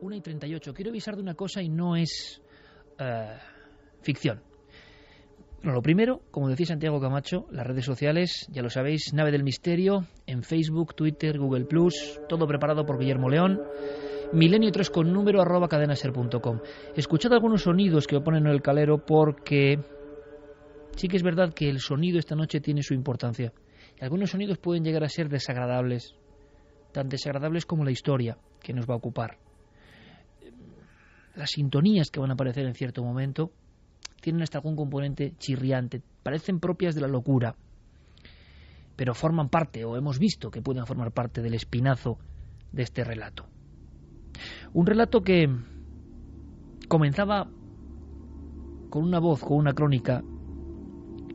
1:38. Quiero avisar de una cosa y no es ficción. Bueno, lo primero, como decía Santiago Camacho, las redes sociales, ya lo sabéis, Nave del Misterio, en Facebook, Twitter, Google+, todo preparado por Guillermo León, milenio3 con número @cadenaser.com. Escuchad algunos sonidos que oponen en el calero porque sí que es verdad que el sonido esta noche tiene su importancia. Y algunos sonidos pueden llegar a ser desagradables, tan desagradables como la historia que nos va a ocupar. Las sintonías que van a aparecer en cierto momento tienen hasta algún componente chirriante, parecen propias de la locura, pero forman parte, o hemos visto que pueden formar parte del espinazo de este relato. Un relato que comenzaba con una voz, con una crónica.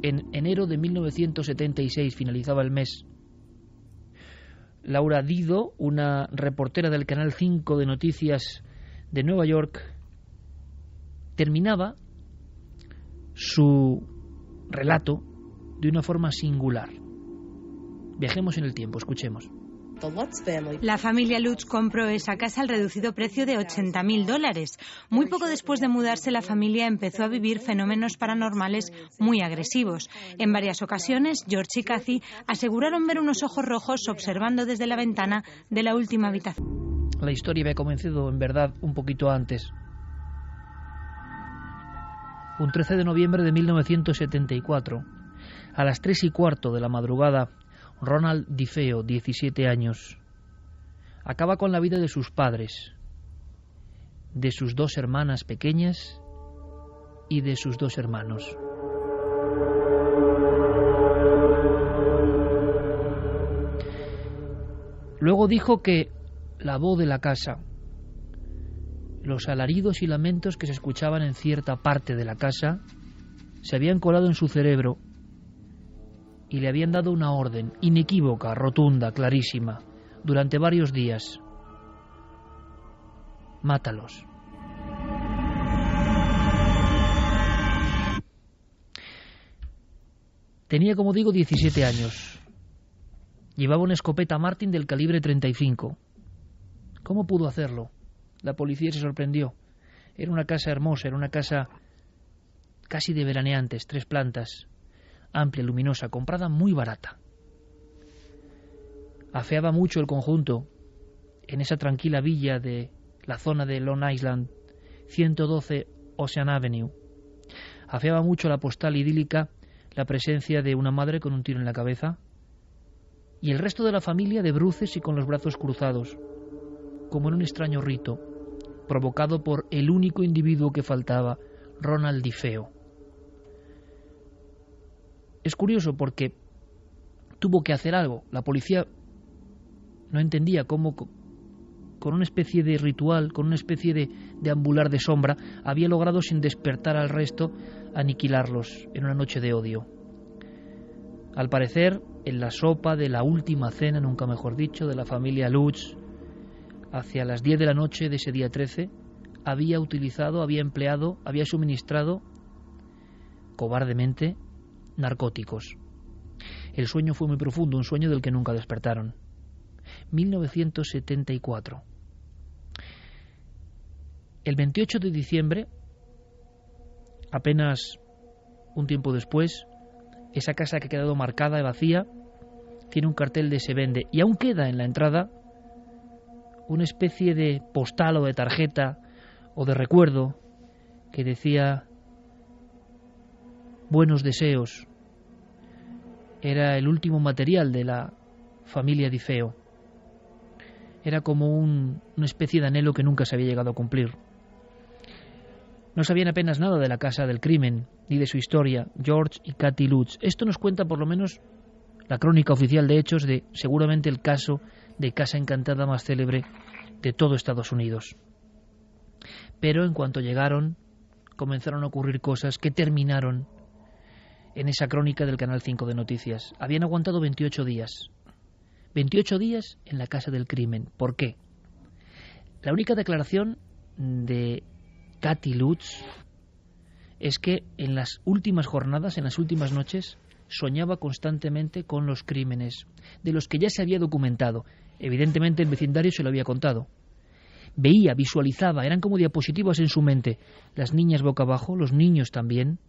En enero de 1976 finalizaba el mes. Laura Dido, una reportera del Canal 5 de Noticias de Nueva York, terminaba su relato de una forma singular. Viajemos en el tiempo, escuchemos. La familia Lutz compró esa casa al reducido precio de $80.000. Muy poco después de mudarse, la familia empezó a vivir fenómenos paranormales muy agresivos. En varias ocasiones, George y Kathy aseguraron ver unos ojos rojos observando desde la ventana de la última habitación. La historia había comenzado, en verdad, un poquito antes. Un 13 de noviembre de 1974, a las 3:15 de la madrugada, Ronald DeFeo, 17 años, acaba con la vida de sus padres, de sus 2 hermanas pequeñas y de sus 2 hermanos. Luego dijo que la voz de la casa, los alaridos y lamentos que se escuchaban en cierta parte de la casa, se habían colado en su cerebro y le habían dado una orden inequívoca, rotunda, clarísima, durante varios días. Mátalos. Tenía, como digo, 17 años. Llevaba una escopeta Martin del calibre 35. ¿Cómo pudo hacerlo? La policía se sorprendió. Era una casa hermosa, era una casa casi de veraneantes, 3 plantas, amplia, luminosa, comprada muy barata. Afeaba mucho el conjunto en esa tranquila villa de la zona de Long Island, 112 Ocean Avenue. Afeaba mucho la postal idílica la presencia de una madre con un tiro en la cabeza y el resto de la familia de bruces y con los brazos cruzados, como en un extraño rito, provocado por el único individuo que faltaba, Ronald DeFeo. Es curioso porque tuvo que hacer algo. La policía no entendía cómo, con una especie de ritual, con una especie de deambular de sombra, había logrado, sin despertar al resto, aniquilarlos en una noche de odio. Al parecer, en la sopa de la última cena, nunca mejor dicho, de la familia Lutz, hacia las 10 de la noche de ese día 13, había empleado, había suministrado cobardemente narcóticos. El sueño fue muy profundo, un sueño del que nunca despertaron. 1974. El 28 de diciembre, apenas un tiempo después, esa casa que ha quedado marcada y vacía tiene un cartel de se vende y aún queda en la entrada una especie de postal o de tarjeta o de recuerdo que decía buenos deseos. Era el último material de la familia DeFeo. Era como una especie de anhelo que nunca se había llegado a cumplir. No sabían apenas nada de la casa del crimen, ni de su historia, George y Kathy Lutz. Esto nos cuenta por lo menos la crónica oficial de hechos de seguramente el caso de Casa Encantada más célebre de todo Estados Unidos. Pero en cuanto llegaron, comenzaron a ocurrir cosas que terminaron en esa crónica del Canal 5 de Noticias. Habían aguantado 28 días. 28 días en la casa del crimen. ¿Por qué? La única declaración de Kathy Lutz es que en las últimas jornadas, en las últimas noches, soñaba constantemente con los crímenes, de los que ya se había documentado. Evidentemente el vecindario se lo había contado. Veía, visualizaba, eran como diapositivas en su mente. Las niñas boca abajo, los niños también,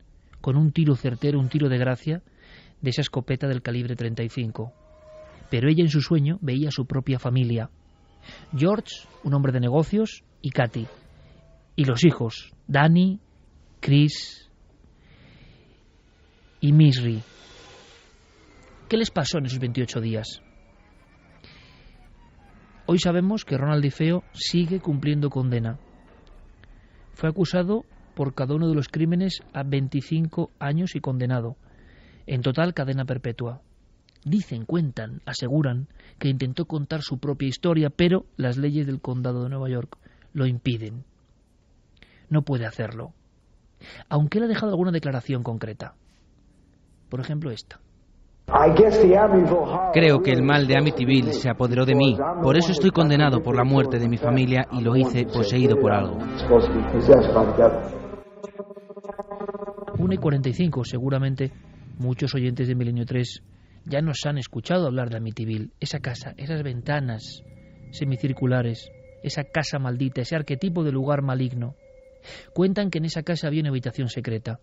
con un tiro certero, un tiro de gracia, de esa escopeta del calibre 35. Pero ella en su sueño veía a su propia familia. George, un hombre de negocios, y Katy. Y los hijos, Danny, Chris y Misri. ¿Qué les pasó en esos 28 días? Hoy sabemos que Ronald DeFeo sigue cumpliendo condena. Fue acusado por cada uno de los crímenes a 25 años y condenado. En total, cadena perpetua. Dicen, cuentan, aseguran que intentó contar su propia historia, pero las leyes del condado de Nueva York lo impiden. No puede hacerlo. Aunque él ha dejado alguna declaración concreta. Por ejemplo, esta. Creo que el mal de Amityville se apoderó de mí. Por eso estoy condenado por la muerte de mi familia y lo hice poseído por algo. 1:45, seguramente muchos oyentes de Milenio 3 ya nos han escuchado hablar de Amityville. Esa casa, esas ventanas semicirculares, esa casa maldita, ese arquetipo de lugar maligno. Cuentan que en esa casa había una habitación secreta.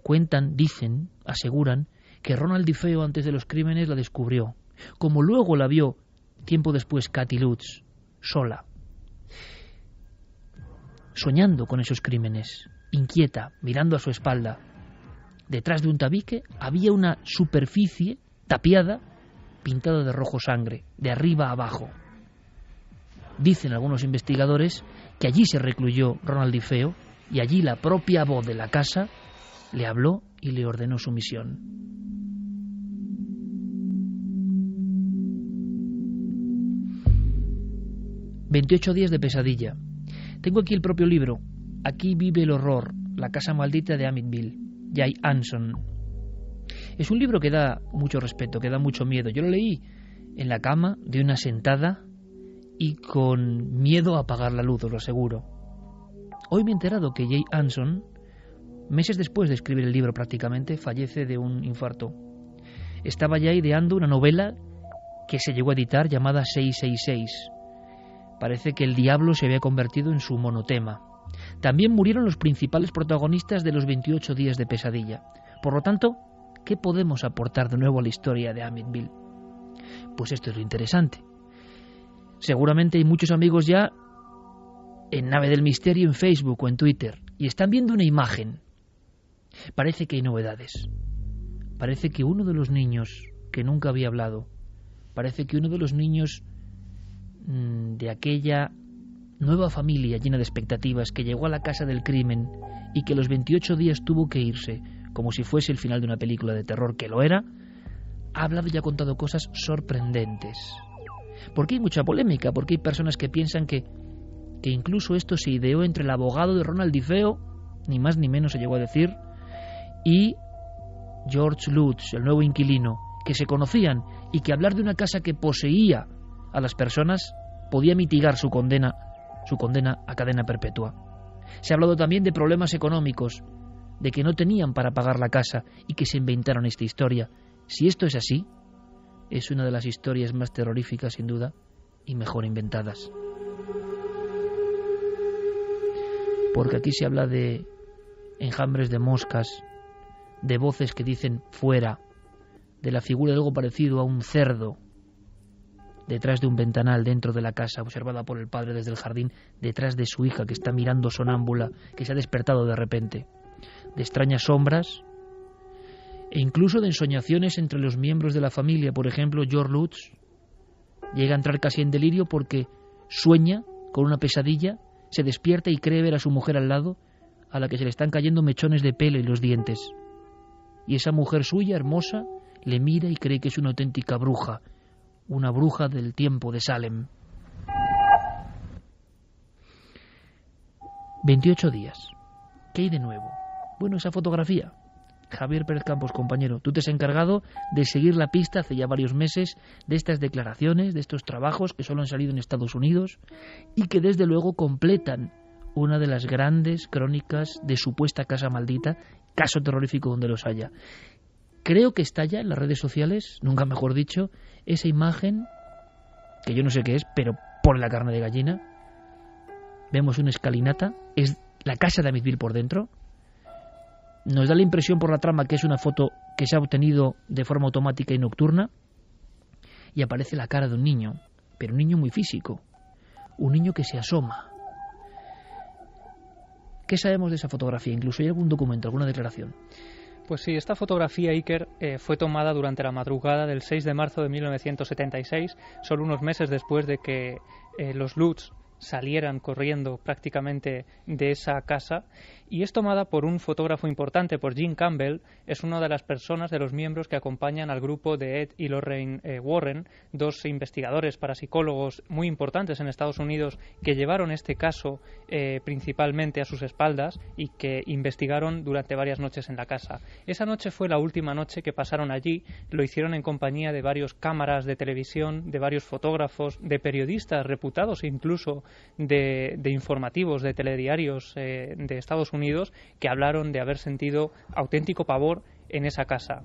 Cuentan, dicen, aseguran que Ronald DeFeo antes de los crímenes la descubrió, como luego la vio tiempo después Katy Lutz, sola, soñando con esos crímenes, inquieta, mirando a su espalda. Detrás de un tabique había una superficie tapiada, pintada de rojo sangre, de arriba a abajo. Dicen algunos investigadores que allí se recluyó Ronald DeFeo y allí la propia voz de la casa le habló y le ordenó su misión. «28 días de pesadilla». Tengo aquí el propio libro. Aquí vive el horror, la casa maldita de Amityville, Jay Anson. Es un libro que da mucho respeto, que da mucho miedo. Yo lo leí en la cama, de una sentada, y con miedo a apagar la luz, os lo aseguro. Hoy me he enterado que Jay Anson, meses después de escribir el libro prácticamente, fallece de un infarto. Estaba ya ideando una novela que se llegó a editar llamada 666. Parece que el diablo se había convertido en su monotema. También murieron los principales protagonistas de los 28 días de pesadilla. Por lo tanto, ¿qué podemos aportar de nuevo a la historia de Amityville? Pues esto es lo interesante. Seguramente hay muchos amigos ya en Nave del Misterio en Facebook o en Twitter y están viendo una imagen. Parece que hay novedades. Parece que uno de los niños que nunca había hablado, parece que uno de los niños de aquella nueva familia llena de expectativas que llegó a la casa del crimen y que los 28 días tuvo que irse como si fuese el final de una película de terror, que lo era, ha hablado y ha contado cosas sorprendentes. Porque hay mucha polémica, porque hay personas que piensan que incluso esto se ideó entre el abogado de Ronald DeFeo, ni más ni menos se llegó a decir, y George Lutz, el nuevo inquilino, que se conocían y que hablar de una casa que poseía a las personas podía mitigar su condena a cadena perpetua. Se ha hablado también de problemas económicos, de que no tenían para pagar la casa y que se inventaron esta historia. Si esto es así, es una de las historias más terroríficas sin duda y mejor inventadas. Porque aquí se habla de enjambres de moscas, de voces que dicen fuera, de la figura de algo parecido a un cerdo detrás de un ventanal dentro de la casa, observada por el padre desde el jardín, detrás de su hija que está mirando sonámbula, que se ha despertado de repente, de extrañas sombras e incluso de ensoñaciones entre los miembros de la familia. Por ejemplo, George Lutz llega a entrar casi en delirio porque sueña con una pesadilla, se despierta y cree ver a su mujer al lado, a la que se le están cayendo mechones de pelo y los dientes. Y esa mujer suya, hermosa, le mira y cree que es una auténtica bruja, una bruja del tiempo de Salem. 28 días. ¿Qué hay de nuevo? Bueno, esa fotografía. Javier Pérez Campos, compañero, tú te has encargado de seguir la pista hace ya varios meses de estas declaraciones, de estos trabajos que solo han salido en Estados Unidos y que desde luego completan una de las grandes crónicas de supuesta casa maldita, caso terrorífico donde los haya. Creo que está ya en las redes sociales, nunca mejor dicho, esa imagen, que yo no sé qué es, pero pone la carne de gallina, vemos una escalinata, es la casa de Amityville por dentro. Nos da la impresión por la trama que es una foto que se ha obtenido de forma automática y nocturna, y aparece la cara de un niño, pero un niño muy físico, un niño que se asoma. ¿Qué sabemos de esa fotografía? Incluso hay algún documento, alguna declaración. Pues sí, esta fotografía, Iker, fue tomada durante la madrugada del 6 de marzo de 1976, solo unos meses después de que los Lutz salieran corriendo prácticamente de esa casa, y es tomada por un fotógrafo importante, por Gene Campbell. Es una de las personas, de los miembros que acompañan al grupo de Ed y Lorraine Warren, dos investigadores parapsicólogos muy importantes en Estados Unidos que llevaron este caso principalmente a sus espaldas y que investigaron durante varias noches en la casa. Esa noche fue la última noche que pasaron allí. Lo hicieron en compañía de varios cámaras de televisión, de varios fotógrafos, de periodistas reputados, incluso de informativos, de telediarios de Estados Unidos, que hablaron de haber sentido auténtico pavor en esa casa.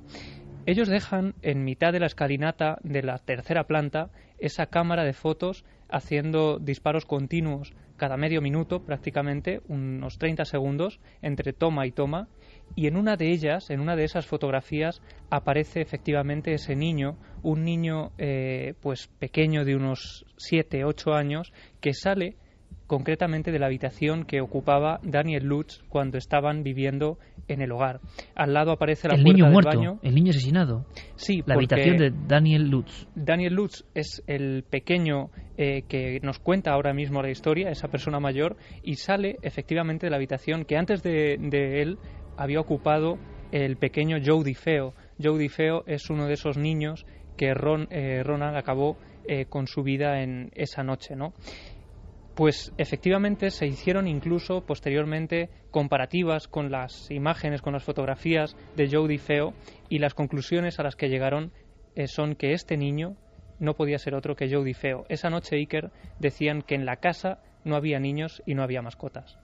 Ellos dejan en mitad de la escalinata de la tercera planta esa cámara de fotos haciendo disparos continuos cada medio minuto, prácticamente unos 30 segundos entre toma y toma, y en una de ellas, en una de esas fotografías, aparece efectivamente ese niño, un niño pues pequeño de unos 7-8 años, que sale concretamente de la habitación que ocupaba Daniel Lutz cuando estaban viviendo en el hogar. Al lado aparece la puerta del baño. El niño asesinado. Sí, la habitación de Daniel Lutz. Daniel Lutz es el pequeño que nos cuenta ahora mismo la historia, esa persona mayor, y sale efectivamente de la habitación que antes de él había ocupado el pequeño Joe DiFeo. Joe DiFeo es uno de esos niños que Ronald acabó con su vida en esa noche, ¿no? Pues efectivamente se hicieron incluso posteriormente comparativas con las imágenes, con las fotografías de Joe DiFeo, y las conclusiones a las que llegaron son que este niño no podía ser otro que Joe DiFeo. Esa noche, Iker, decían que en la casa no había niños y no había mascotas.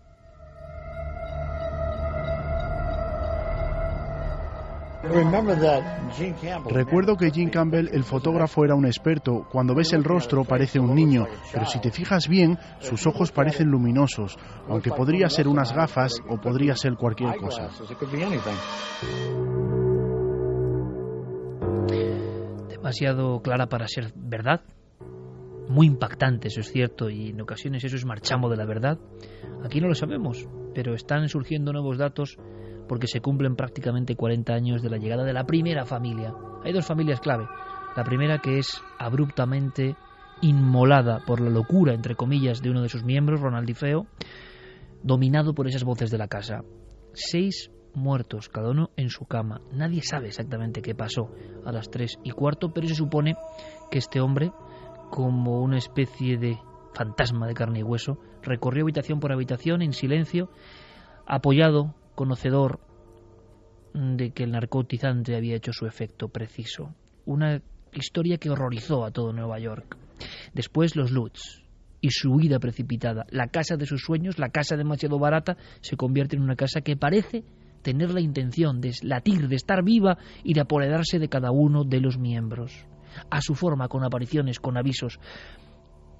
Recuerdo que Gene Campbell, el fotógrafo, era un experto. Cuando ves el rostro parece un niño, pero si te fijas bien, sus ojos parecen luminosos, aunque podría ser unas gafas o podría ser cualquier cosa. Demasiado clara para ser verdad. Muy impactante, eso es cierto, y en ocasiones eso es marchamo de la verdad. Aquí no lo sabemos, pero están surgiendo nuevos datos porque se cumplen prácticamente 40 años de la llegada de la primera familia. Hay dos familias clave. La primera, que es abruptamente inmolada por la locura, entre comillas, de uno de sus miembros, Ronald DiFeo, dominado por esas voces de la casa. 6 muertos, cada uno en su cama. Nadie sabe exactamente qué pasó a las 3:15, pero se supone que este hombre, como una especie de fantasma de carne y hueso, recorrió habitación por habitación en silencio, apoyado, conocedor de que el narcotizante había hecho su efecto preciso. Una historia que horrorizó a todo Nueva York. Después los Lutz y su huida precipitada. La casa de sus sueños, la casa demasiado barata, se convierte en una casa que parece tener la intención de latir, de estar viva y de apoderarse de cada uno de los miembros. A su forma, con apariciones, con avisos.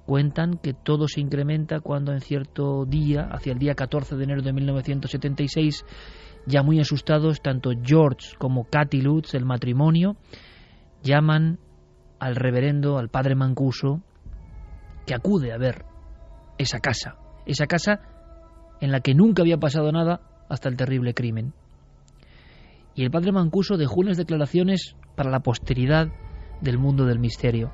Cuentan que todo se incrementa cuando en cierto día, hacia el día 14 de enero de 1976, ya muy asustados, tanto George como Kathy Lutz, el matrimonio, llaman al reverendo, al padre Mancuso, que acude a ver esa casa en la que nunca había pasado nada hasta el terrible crimen. Y el padre Mancuso dejó unas declaraciones para la posteridad del mundo del misterio.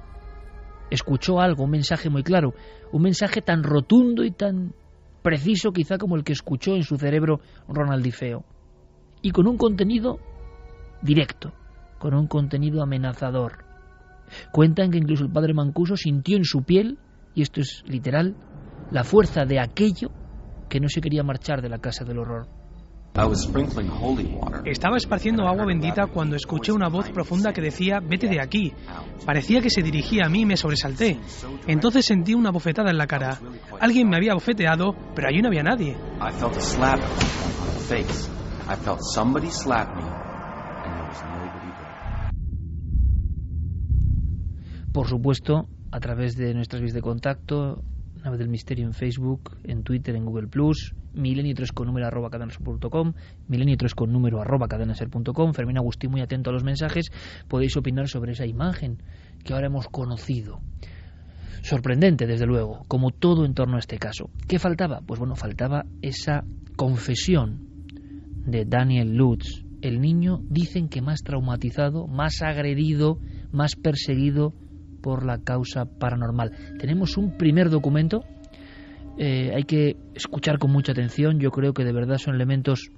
Escuchó algo, un mensaje muy claro, un mensaje tan rotundo y tan preciso quizá como el que escuchó en su cerebro Ronald DiFeo, y con un contenido directo, con un contenido amenazador. Cuentan que incluso el padre Mancuso sintió en su piel, y esto es literal, la fuerza de aquello que no se quería marchar de la casa del horror. Estaba esparciendo agua bendita cuando escuché una voz profunda que decía: vete de aquí. Parecía que se dirigía a mí y me sobresalté. Entonces sentí una bofetada en la cara. Alguien me había bofeteado, pero allí no había nadie. Por supuesto, a través de nuestras vías de contacto Nave del Misterio en Facebook, en Twitter, en Google+, milenio3 con número @cadenaser.com, milenio3 con número @cadenaser.com. Fermín Agustín, muy atento a los mensajes. Podéis opinar sobre esa imagen que ahora hemos conocido. Sorprendente, desde luego, como todo en torno a este caso. ¿Qué faltaba? Pues bueno, faltaba esa confesión de Daniel Lutz. El niño, dicen que más traumatizado, más agredido, más perseguido por la causa paranormal. Tenemos un primer documento, hay que escuchar con mucha atención. Yo creo que de verdad son elementos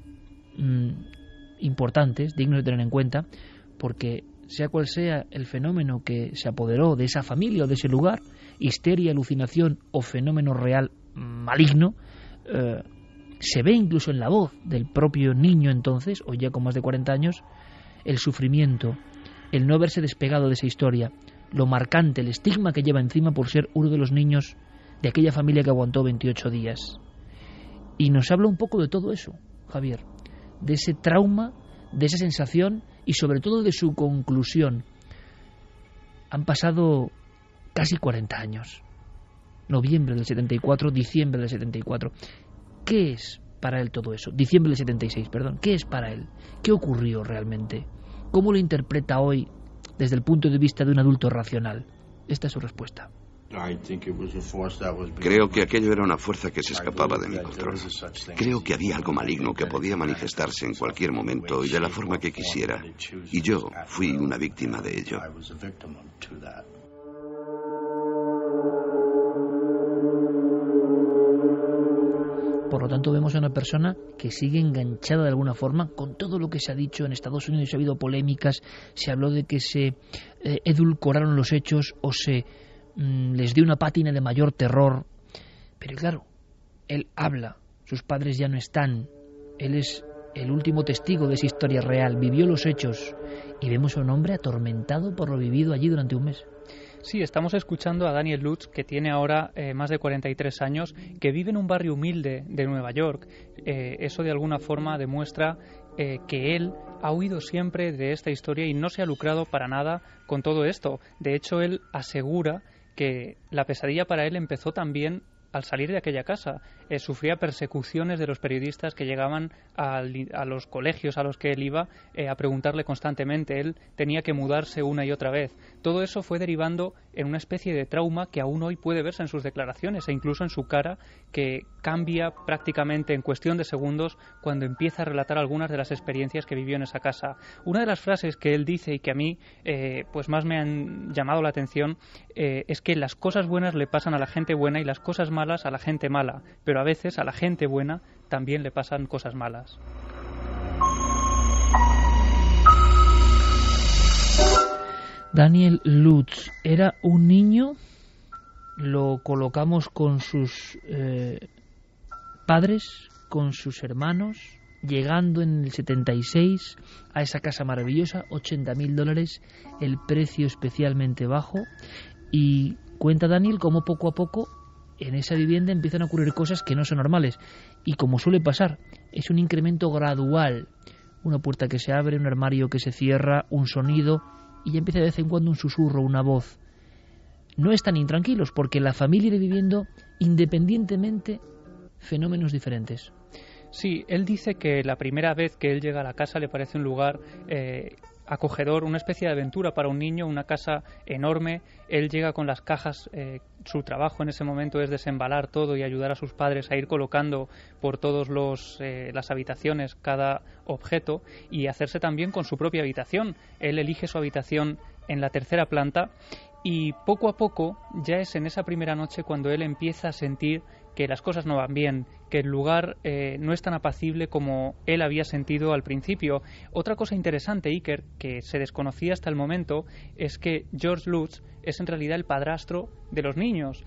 importantes, dignos de tener en cuenta, porque sea cual sea el fenómeno que se apoderó de esa familia o de ese lugar, histeria, alucinación o fenómeno real maligno, se ve incluso en la voz del propio niño entonces, hoy ya con más de 40 años, el sufrimiento, el no haberse despegado de esa historia, lo marcante, el estigma que lleva encima por ser uno de los niños de aquella familia que aguantó 28 días. Y nos habla un poco de todo eso, Javier, de ese trauma, de esa sensación y sobre todo de su conclusión. Han pasado casi 40 años. Noviembre del 74, diciembre del 74. ¿Qué es para él todo eso? Diciembre del 76, perdón. ¿Qué es para él? ¿Qué ocurrió realmente? ¿Cómo lo interpreta hoy desde el punto de vista de un adulto racional? Esta es su respuesta. Creo que aquello era una fuerza que se escapaba de mi control. Creo que había algo maligno que podía manifestarse en cualquier momento y de la forma que quisiera. Y yo fui una víctima de ello. Por lo tanto, vemos a una persona que sigue enganchada de alguna forma con todo lo que se ha dicho en Estados Unidos. Ha habido polémicas, se habló de que se edulcoraron los hechos o se les dio una pátina de mayor terror. Pero claro, él habla, sus padres ya no están, él es el último testigo de esa historia real, vivió los hechos y vemos a un hombre atormentado por lo vivido allí durante un mes. Sí, estamos escuchando a Daniel Lutz, que tiene ahora más de 43 años, que vive en un barrio humilde de Nueva York. Eso de alguna forma demuestra que él ha huido siempre de esta historia y no se ha lucrado para nada con todo esto. De hecho, él asegura que la pesadilla para él empezó también al salir de aquella casa. Sufría persecuciones de los periodistas que llegaban a los colegios a los que él iba a preguntarle constantemente. Él tenía que mudarse una y otra vez. Todo eso fue derivando en una especie de trauma que aún hoy puede verse en sus declaraciones e incluso en su cara, que cambia prácticamente en cuestión de segundos cuando empieza a relatar algunas de las experiencias que vivió en esa casa. Una de las frases que él dice y que a mí pues más me han llamado la atención es que las cosas buenas le pasan a la gente buena y las cosas malas a la gente mala, pero a veces a la gente buena también le pasan cosas malas. Daniel Lutz era un niño, lo colocamos con sus padres, con sus hermanos, llegando en el 76 a esa casa maravillosa, $80.000, el precio especialmente bajo, y cuenta Daniel cómo poco a poco en esa vivienda empiezan a ocurrir cosas que no son normales, y como suele pasar, es un incremento gradual, una puerta que se abre, un armario que se cierra, un sonido, y ya empieza de vez en cuando un susurro, una voz. No están intranquilos porque la familia irá viviendo independientemente fenómenos diferentes. Sí, él dice que la primera vez que él llega a la casa le parece un lugar acogedor, una especie de aventura para un niño, una casa enorme. Él llega con las cajas, su trabajo en ese momento es desembalar todo y ayudar a sus padres a ir colocando por todos las habitaciones cada objeto y hacerse también con su propia habitación. Él elige su habitación en la tercera planta y poco a poco, ya es en esa primera noche cuando él empieza a sentir que las cosas no van bien, que el lugar no es tan apacible como él había sentido al principio. Otra cosa interesante, Iker, que se desconocía hasta el momento, es que George Lutz es en realidad el padrastro de los niños.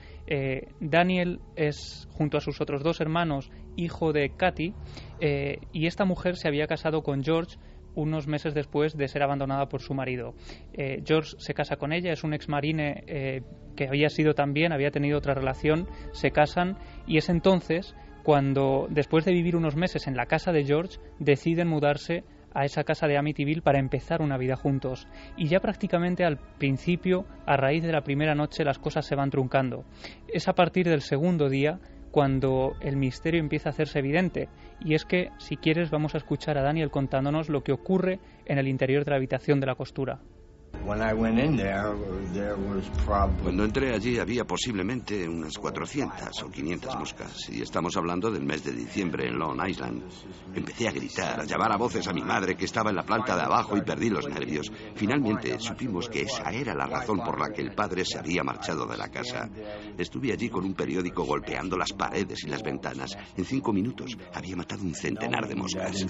Daniel es, junto a sus otros dos hermanos, hijo de Katy, y esta mujer se había casado con George unos meses después de ser abandonada por su marido. George se casa con ella, es un exmarine que había tenido otra relación, se casan y es entonces cuando, después de vivir unos meses en la casa de George, deciden mudarse a esa casa de Amityville para empezar una vida juntos. Y ya prácticamente al principio, a raíz de la primera noche, las cosas se van truncando. Es a partir del segundo día cuando el misterio empieza a hacerse evidente, y es que, si quieres, vamos a escuchar a Daniel contándonos lo que ocurre en el interior de la habitación de la costura. Cuando entré allí había posiblemente unas 400 o 500 moscas, y estamos hablando del mes de diciembre en Long Island. Empecé a gritar, a llamar a voces a mi madre, que estaba en la planta de abajo, y perdí los nervios. Finalmente supimos que esa era la razón por la que el padre se había marchado de la casa. Estuve allí con un periódico golpeando las paredes y las ventanas. En 5 minutos había matado un centenar de moscas.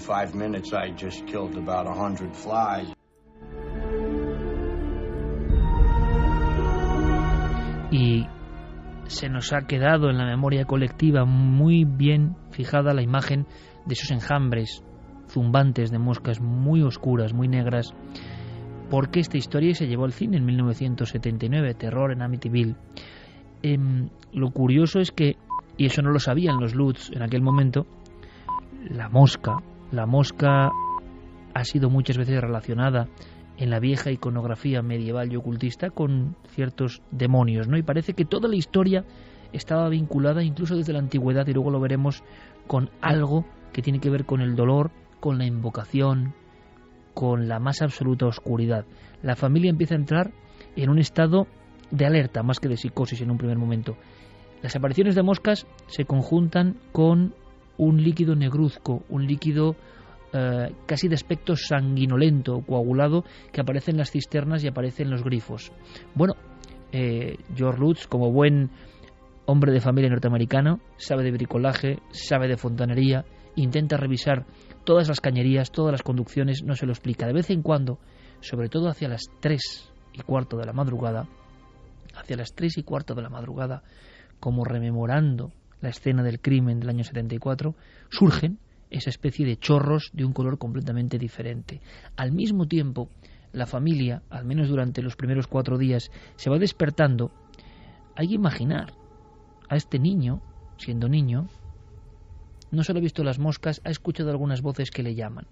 Y se nos ha quedado en la memoria colectiva muy bien fijada la imagen de esos enjambres zumbantes de moscas muy oscuras, muy negras, porque esta historia se llevó al cine en 1979, Terror en Amityville. Lo curioso es que, y eso no lo sabían los Lutz en aquel momento, la mosca ha sido muchas veces relacionada en la vieja iconografía medieval y ocultista con ciertos demonios, ¿no? Y parece que toda la historia estaba vinculada, incluso desde la antigüedad, y luego lo veremos, con algo que tiene que ver con el dolor, con la invocación, con la más absoluta oscuridad. La familia empieza a entrar en un estado de alerta, más que de psicosis en un primer momento. Las apariciones de moscas se conjuntan con un líquido negruzco, un líquido casi de aspecto sanguinolento, coagulado, que aparece en las cisternas y aparece en los grifos. Bueno, George Lutz, como buen hombre de familia norteamericano, sabe de bricolaje, sabe de fontanería, intenta revisar todas las cañerías, todas las conducciones, no se lo explica. De vez en cuando, sobre todo hacia las 3:15 de la madrugada, como rememorando la escena del crimen del año 74, surgen esa especie de chorros de un color completamente diferente. Al mismo tiempo, la familia, al menos durante los primeros 4 días, se va despertando. Hay que imaginar a este niño, siendo niño, no solo ha visto las moscas, ha escuchado algunas voces que le llaman.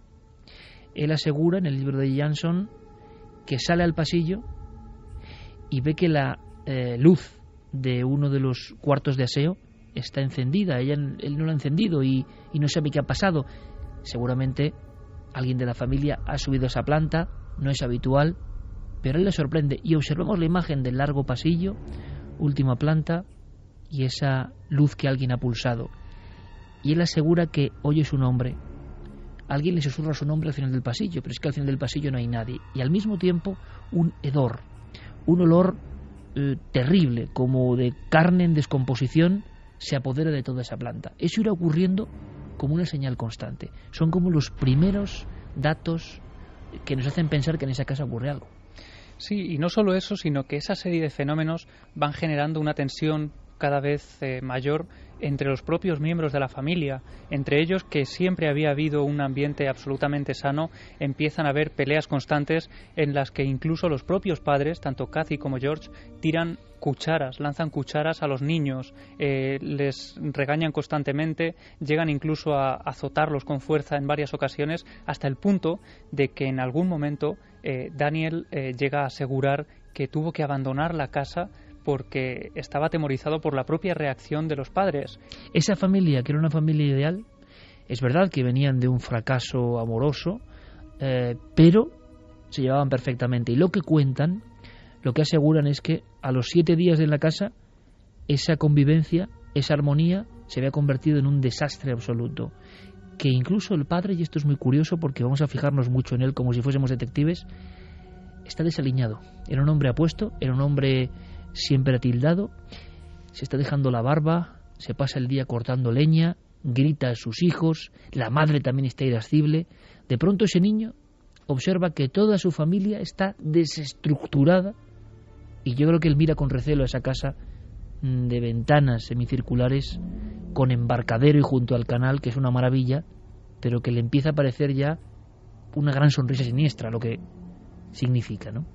Él asegura en el libro de Jansson que sale al pasillo y ve que la luz de uno de los cuartos de aseo está encendida. Él no la ha encendido y no sabe qué ha pasado. Seguramente alguien de la familia ha subido a esa planta, no es habitual, pero él le sorprende. Y observamos la imagen del largo pasillo, última planta, y esa luz que alguien ha pulsado. Y él asegura que oye su nombre. Alguien le susurra su nombre al final del pasillo, pero es que al final del pasillo no hay nadie. Y al mismo tiempo un hedor, un olor terrible, como de carne en descomposición, se apodera de toda esa planta. Eso irá ocurriendo como una señal constante. Son como los primeros datos que nos hacen pensar que en esa casa ocurre algo. Sí, y no solo eso, sino que esa serie de fenómenos van generando una tensión cada vez mayor entre los propios miembros de la familia. Entre ellos, que siempre había habido un ambiente absolutamente sano, empiezan a haber peleas constantes en las que incluso los propios padres, tanto Kathy como George, tiran cucharas, lanzan cucharas a los niños, les regañan constantemente, llegan incluso a azotarlos con fuerza en varias ocasiones, hasta el punto de que en algún momento Daniel llega a asegurar que tuvo que abandonar la casa porque estaba atemorizado por la propia reacción de los padres. Esa familia, que era una familia ideal, es verdad que venían de un fracaso amoroso, pero se llevaban perfectamente. Y lo que cuentan, lo que aseguran es que a los 7 días en la casa, esa convivencia, esa armonía, se había convertido en un desastre absoluto. Que incluso el padre, y esto es muy curioso porque vamos a fijarnos mucho en él como si fuésemos detectives, está desaliñado. Era un hombre apuesto, era un hombre siempre atildado, se está dejando la barba, se pasa el día cortando leña, grita a sus hijos, la madre también está irascible. De pronto ese niño observa que toda su familia está desestructurada, y yo creo que él mira con recelo a esa casa de ventanas semicirculares con embarcadero y junto al canal, que es una maravilla, pero que le empieza a parecer ya una gran sonrisa siniestra, lo que significa, ¿no?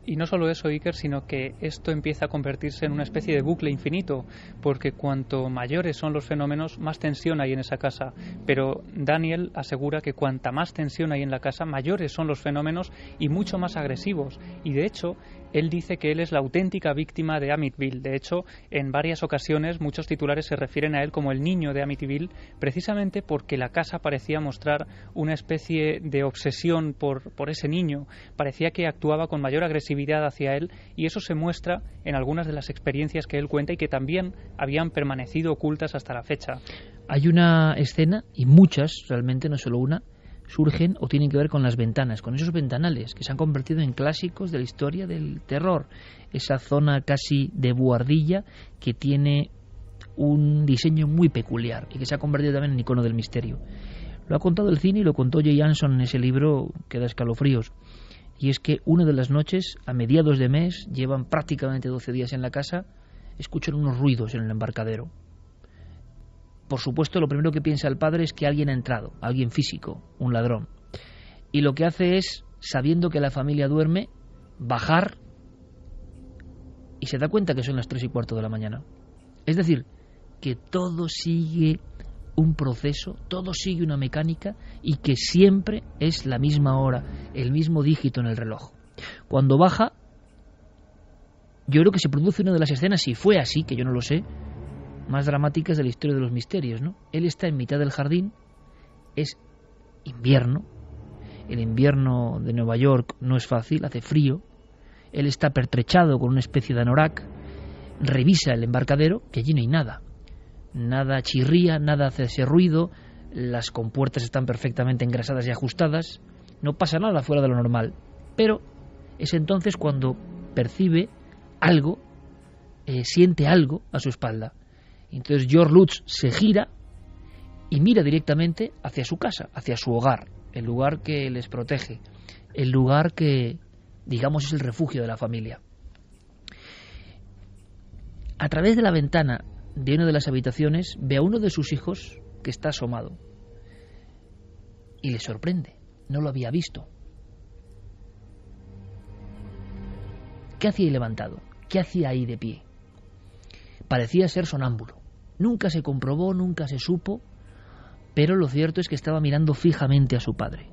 Y no solo eso, Iker, sino que esto empieza a convertirse en una especie de bucle infinito, porque cuanto mayores son los fenómenos, más tensión hay en esa casa. Pero Daniel asegura que cuanta más tensión hay en la casa, mayores son los fenómenos y mucho más agresivos. Y de hecho, él dice que él es la auténtica víctima de Amityville. De hecho, en varias ocasiones muchos titulares se refieren a él como el niño de Amityville, precisamente porque la casa parecía mostrar una especie de obsesión por ese niño. Parecía que actuaba con mayor agresividad hacia él, y eso se muestra en algunas de las experiencias que él cuenta y que también habían permanecido ocultas hasta la fecha. Hay una escena, y muchas, realmente no solo una, surgen o tienen que ver con las ventanas, con esos ventanales que se han convertido en clásicos de la historia del terror. Esa zona casi de buhardilla que tiene un diseño muy peculiar y que se ha convertido también en icono del misterio. Lo ha contado el cine y lo contó Jay Anson en ese libro que da escalofríos. Y es que una de las noches, a mediados de mes, llevan prácticamente 12 días en la casa, escuchan unos ruidos en el embarcadero. Por supuesto, lo primero que piensa el padre es que alguien ha entrado, alguien físico, un ladrón. Y lo que hace es, sabiendo que la familia duerme, bajar, y se da cuenta que son las 3:15 de la mañana. Es decir, que todo sigue un proceso, todo sigue una mecánica, y que siempre es la misma hora, el mismo dígito en el reloj. Cuando baja, yo creo que se produce una de las escenas, si fue así, que yo no lo sé, más dramáticas de la historia de los misterios, ¿no? Él está en mitad del jardín, es invierno, el invierno de Nueva York no es fácil, hace frío, él está pertrechado con una especie de anorak, revisa el embarcadero, que allí no hay nada. Nada chirría, nada hace ese ruido, las compuertas están perfectamente engrasadas y ajustadas, no pasa nada fuera de lo normal. Pero es entonces cuando percibe algo, siente algo a su espalda. Entonces George Lutz se gira y mira directamente hacia su casa, hacia su hogar, el lugar que les protege, el lugar que, digamos, es el refugio de la familia. A través de la ventana de una de las habitaciones ve a uno de sus hijos que está asomado y le sorprende, no lo había visto. ¿Qué hacía ahí levantado? ¿Qué hacía ahí de pie? Parecía ser sonámbulo. Nunca se comprobó, nunca se supo, pero lo cierto es que estaba mirando fijamente a su padre.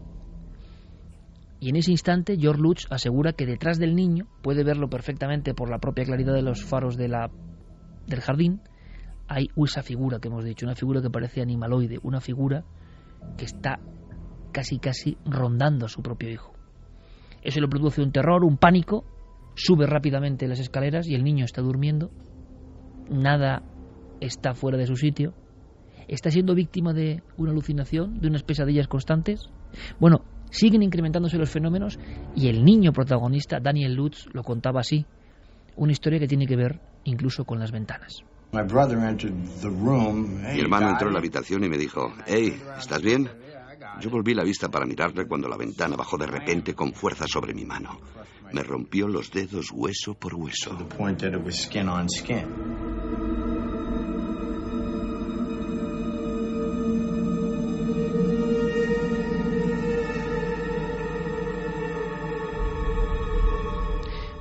Y en ese instante George Lutz asegura que detrás del niño, puede verlo perfectamente por la propia claridad de los faros del jardín, hay esa figura que hemos dicho, una figura que parece animaloide, una figura que está casi rondando a su propio hijo. Eso le produce un terror, un pánico, sube rápidamente las escaleras y el niño está durmiendo, nada está fuera de su sitio, está siendo víctima de una alucinación, de unas pesadillas constantes. Bueno, siguen incrementándose los fenómenos y el niño protagonista, Daniel Lutz, lo contaba así, una historia que tiene que ver incluso con las ventanas. Mi hermano entró en la habitación y me dijo: «Hey, ¿estás bien?». Yo volví la vista para mirarle cuando la ventana bajó de repente con fuerza sobre mi mano. Me rompió los dedos hueso por hueso.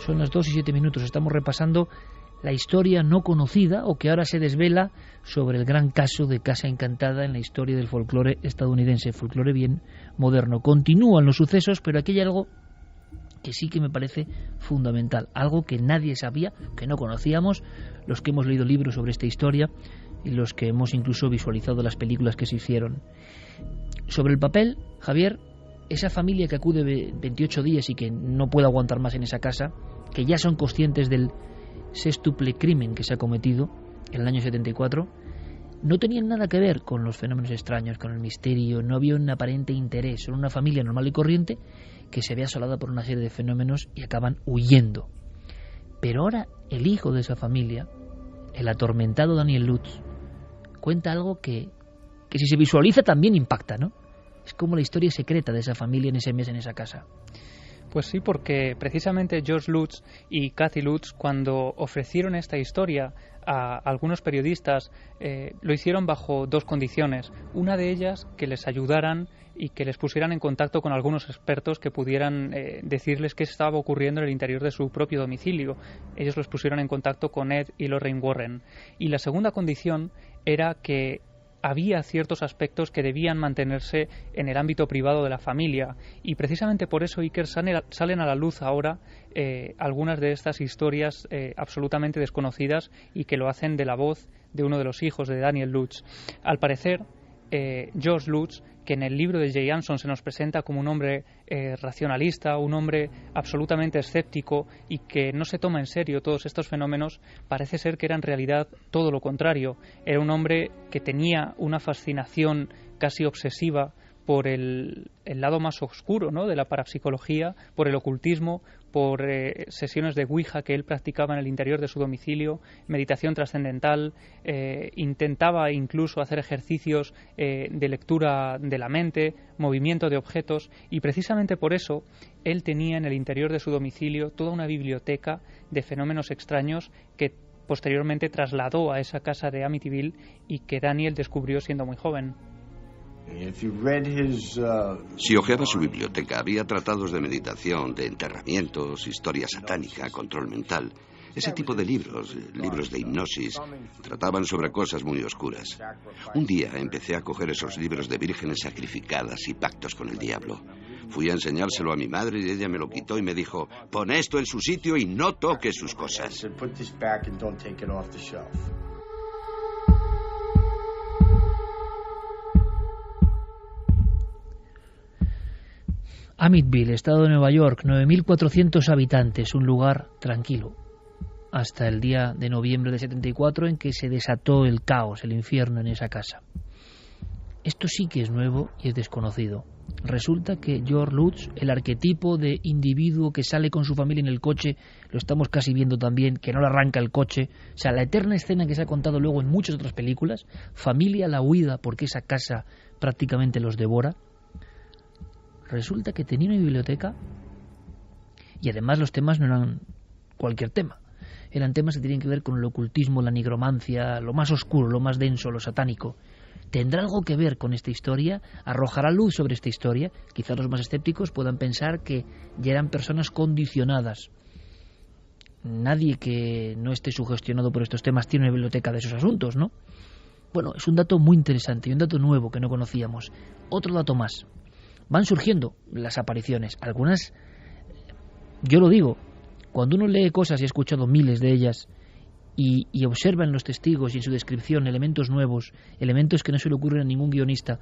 Son las 2:07. Estamos repasando la historia no conocida o que ahora se desvela sobre el gran caso de Casa Encantada en la historia del folclore estadounidense, folclore bien moderno. Continúan los sucesos, pero aquí hay algo que sí que me parece fundamental, algo que nadie sabía, que no conocíamos, los que hemos leído libros sobre esta historia y los que hemos incluso visualizado las películas que se hicieron. Sobre el papel, Javier, esa familia que acude 28 días y que no puede aguantar más en esa casa, que ya son conscientes del sextuple crimen que se ha cometido en el año 74, no tenían nada que ver con los fenómenos extraños, con el misterio, no había un aparente interés, son una familia normal y corriente que se ve asolada por una serie de fenómenos y acaban huyendo. Pero ahora el hijo de esa familia, el atormentado Daniel Lutz, cuenta algo que si se visualiza también impacta, ¿no? Es como la historia secreta de esa familia en ese mes, en esa casa. Pues sí, porque precisamente George Lutz y Kathy Lutz, cuando ofrecieron esta historia a algunos periodistas, lo hicieron bajo dos condiciones. Una de ellas, que les ayudaran y que les pusieran en contacto con algunos expertos que pudieran decirles qué estaba ocurriendo en el interior de su propio domicilio. Ellos los pusieron en contacto con Ed y Lorraine Warren. Y la segunda condición era que había ciertos aspectos que debían mantenerse en el ámbito privado de la familia, y precisamente por eso, Iker, salen a la luz ahora algunas de estas historias absolutamente desconocidas, y que lo hacen de la voz de uno de los hijos de Daniel Lutz. Al parecer, George Lutz, que en el libro de Jay Anson se nos presenta como un hombre racionalista, un hombre absolutamente escéptico y que no se toma en serio todos estos fenómenos, parece ser que era en realidad todo lo contrario. Era un hombre que tenía una fascinación casi obsesiva por el lado más oscuro, ¿no?, de la parapsicología, por el ocultismo, por sesiones de Ouija que él practicaba en el interior de su domicilio, meditación trascendental, intentaba incluso hacer ejercicios de lectura de la mente, movimiento de objetos, y precisamente por eso él tenía en el interior de su domicilio toda una biblioteca de fenómenos extraños que posteriormente trasladó a esa casa de Amityville y que Daniel descubrió siendo muy joven. Si hojeaba su biblioteca, había tratados de meditación, de enterramientos, historia satánica, control mental. Ese tipo de libros, libros de hipnosis, trataban sobre cosas muy oscuras. Un día empecé a coger esos libros de vírgenes sacrificadas y pactos con el diablo. Fui a enseñárselo a mi madre y ella me lo quitó y me dijo: pon esto en su sitio y no toques sus cosas. Amityville, estado de Nueva York, 9.400 habitantes, un lugar tranquilo, hasta el día de noviembre de 74 en que se desató el caos, el infierno en esa casa. Esto sí que es nuevo y es desconocido. Resulta que George Lutz, el arquetipo de individuo que sale con su familia en el coche, lo estamos casi viendo también, que no le arranca el coche, o sea, la eterna escena que se ha contado luego en muchas otras películas, familia a la huida porque esa casa prácticamente los devora. Resulta que tenía una biblioteca y además los temas no eran cualquier tema. Eran temas que tenían que ver con el ocultismo, la nigromancia, lo más oscuro, lo más denso, lo satánico. ¿Tendrá algo que ver con esta historia? ¿Arrojará luz sobre esta historia? Quizás los más escépticos puedan pensar que ya eran personas condicionadas. Nadie que no esté sugestionado por estos temas tiene una biblioteca de esos asuntos, ¿no? Bueno, es un dato muy interesante y un dato nuevo que no conocíamos. Otro dato más. Van surgiendo las apariciones. Algunas, yo lo digo, cuando uno lee cosas y ha escuchado miles de ellas y observa en los testigos y en su descripción elementos nuevos, elementos que no se le ocurren a ningún guionista,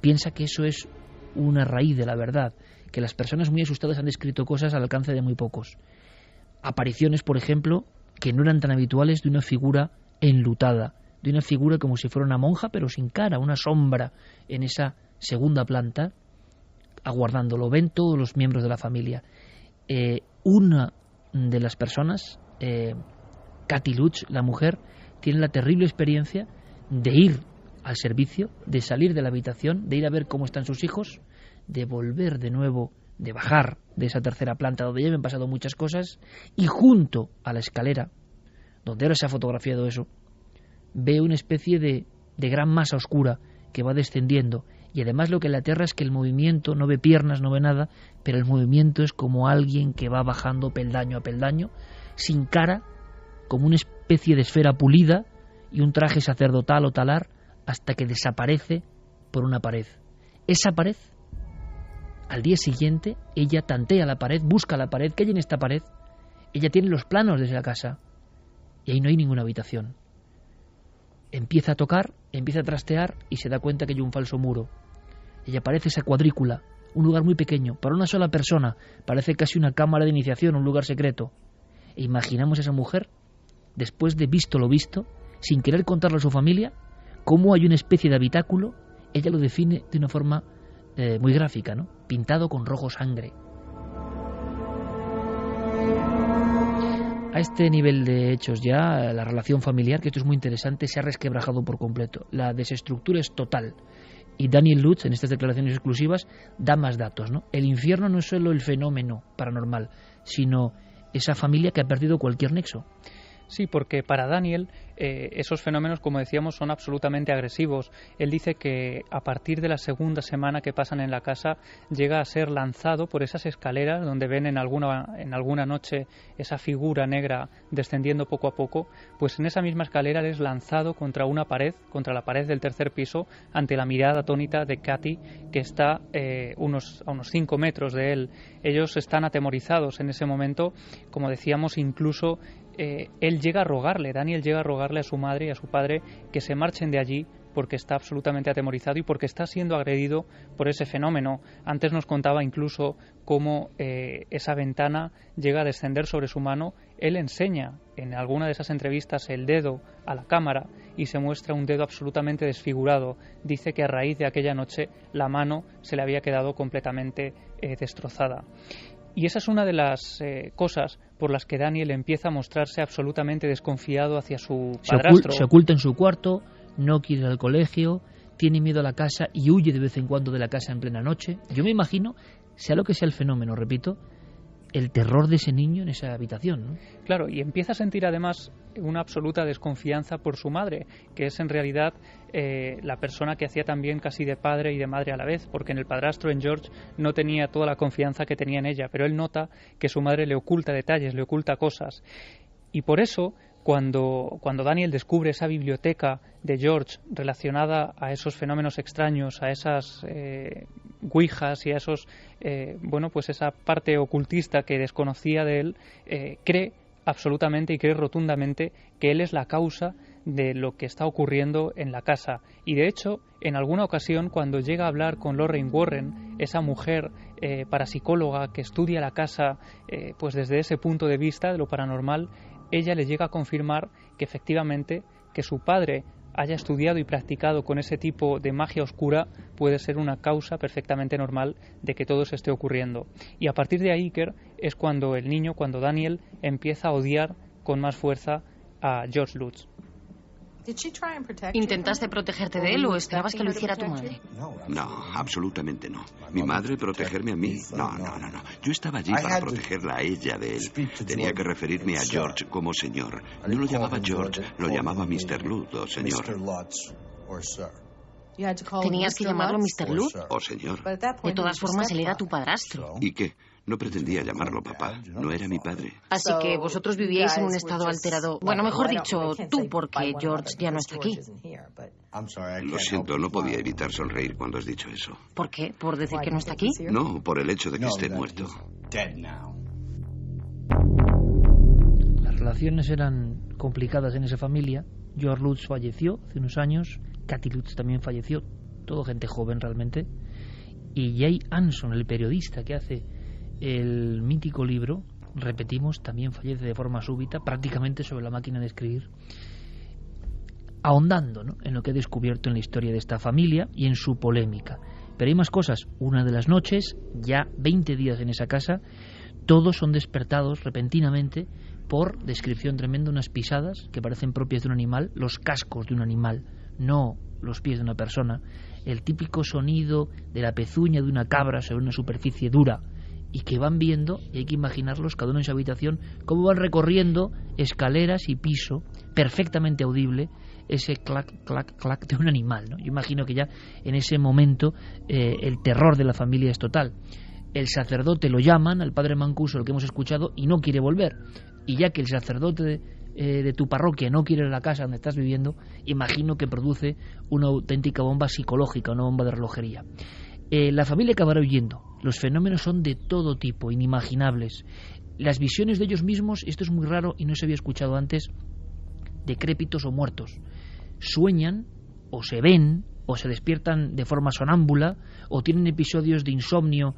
piensa que eso es una raíz de la verdad, que las personas muy asustadas han descrito cosas al alcance de muy pocos. Apariciones, por ejemplo, que no eran tan habituales, de una figura enlutada, de una figura como si fuera una monja pero sin cara, una sombra en esa segunda planta, aguardándolo. Ven todos los miembros de la familia. Una de las personas, Kathy Lutz, la mujer, tiene la terrible experiencia de ir al servicio, de salir de la habitación, de ir a ver cómo están sus hijos, de volver de nuevo, de bajar de esa tercera planta donde ya habían pasado muchas cosas, y junto a la escalera, donde ahora se ha fotografiado eso, ve una especie de gran masa oscura que va descendiendo. Y además lo que le aterra es que el movimiento, no ve piernas, no ve nada, pero el movimiento es como alguien que va bajando peldaño a peldaño, sin cara, como una especie de esfera pulida y un traje sacerdotal o talar, hasta que desaparece por una pared. Esa pared, al día siguiente, ella tantea la pared, busca la pared. ¿Qué hay en esta pared? Ella tiene los planos de la casa y ahí no hay ninguna habitación. Empieza a tocar, empieza a trastear y se da cuenta que hay un falso muro. Ella parece esa cuadrícula, un lugar muy pequeño, para una sola persona, parece casi una cámara de iniciación, un lugar secreto. E imaginamos a esa mujer, después de visto lo visto, sin querer contarlo a su familia, cómo hay una especie de habitáculo, ella lo define de una forma muy gráfica, ¿no? Pintado con rojo sangre. A este nivel de hechos ya, la relación familiar, que esto es muy interesante, se ha resquebrajado por completo. La desestructura es total. Y Daniel Lutz, en estas declaraciones exclusivas, da más datos, ¿no? El infierno no es solo el fenómeno paranormal, sino esa familia que ha perdido cualquier nexo. Sí, porque para Daniel esos fenómenos, como decíamos, son absolutamente agresivos. Él dice que a partir de la segunda semana que pasan en la casa llega a ser lanzado por esas escaleras donde ven en alguna noche esa figura negra descendiendo poco a poco. Pues en esa misma escalera él es lanzado contra una pared, contra la pared del tercer piso, ante la mirada atónita de Kathy, que está a unos 5 metros de él. Ellos están atemorizados en ese momento. Como decíamos, incluso Daniel llega a rogarle a su madre y a su padre que se marchen de allí porque está absolutamente atemorizado y porque está siendo agredido por ese fenómeno. Antes nos contaba incluso cómo esa ventana llega a descender sobre su mano. Él enseña en alguna de esas entrevistas el dedo a la cámara y se muestra un dedo absolutamente desfigurado. Dice que a raíz de aquella noche la mano se le había quedado completamente destrozada. Y esa es una de las cosas por las que Daniel empieza a mostrarse absolutamente desconfiado hacia su padrastro. Se oculta en su cuarto, no quiere ir al colegio, tiene miedo a la casa y huye de vez en cuando de la casa en plena noche. Yo me imagino, sea lo que sea el fenómeno, repito, el terror de ese niño en esa habitación, ¿no? Claro, y empieza a sentir además una absoluta desconfianza por su madre, que es en realidad la persona que hacía también casi de padre y de madre a la vez, porque en el padrastro, en George, no tenía toda la confianza que tenía en ella, pero él nota que su madre le oculta detalles, le oculta cosas. Y por eso, cuando Daniel descubre esa biblioteca de George relacionada a esos fenómenos extraños, a esas ouijas y a esos pues esa parte ocultista que desconocía de él, cree absolutamente y cree rotundamente que él es la causa de lo que está ocurriendo en la casa. Y de hecho, en alguna ocasión, cuando llega a hablar con Lorraine Warren, esa mujer parapsicóloga que estudia la casa pues desde ese punto de vista de lo paranormal, ella le llega a confirmar que efectivamente que su padre haya estudiado y practicado con ese tipo de magia oscura puede ser una causa perfectamente normal de que todo se esté ocurriendo. Y a partir de ahí, Iker, es cuando Daniel empieza a odiar con más fuerza a George Lutz. ¿Intentaste protegerte de él o esperabas que lo hiciera tu madre? No, absolutamente no. ¿Mi madre protegerme a mí? No. Yo estaba allí para protegerla a ella de él. Tenía que referirme a George como señor. No lo llamaba George, lo llamaba Mr. Lutz o señor. ¿Tenías que llamarlo Mr. Lutz? O señor. De todas formas, él era tu padrastro. ¿Y qué? No pretendía llamarlo papá, no era mi padre. Así que vosotros vivíais en un estado alterado. Bueno, mejor dicho, tú, porque George ya no está aquí. Lo siento, no podía evitar sonreír cuando has dicho eso. ¿Por qué? ¿Por decir que no está aquí? No, por el hecho de que esté muerto. Las relaciones eran complicadas en esa familia. George Lutz falleció hace unos años, Kathy Lutz también falleció, todo gente joven realmente. Y Jay Anson, el periodista que hace el mítico libro, repetimos, también fallece de forma súbita, prácticamente sobre la máquina de escribir, ahondando, ¿no?, en lo que he descubierto en la historia de esta familia y en su polémica. Pero hay más cosas. Una de las noches, ya 20 días en esa casa, todos son despertados repentinamente por, descripción tremenda, unas pisadas que parecen propias de un animal, los cascos de un animal, no los pies de una persona, el típico sonido de la pezuña de una cabra sobre una superficie dura, y que van viendo, y hay que imaginarlos cada uno en su habitación, cómo van recorriendo escaleras y piso, perfectamente audible, ese clac, clac, clac de un animal, ¿no? Yo imagino que ya en ese momento el terror de la familia es total. El sacerdote lo llaman, al padre Mancuso, el que hemos escuchado, y no quiere volver. Y ya que el sacerdote de tu parroquia no quiere ir a la casa donde estás viviendo, imagino que produce una auténtica bomba psicológica, una bomba de relojería. La familia acabará huyendo. Los fenómenos son de todo tipo, inimaginables. Las visiones de ellos mismos, esto es muy raro y no se había escuchado antes, decrépitos o muertos. Sueñan, o se ven, o se despiertan de forma sonámbula, o tienen episodios de insomnio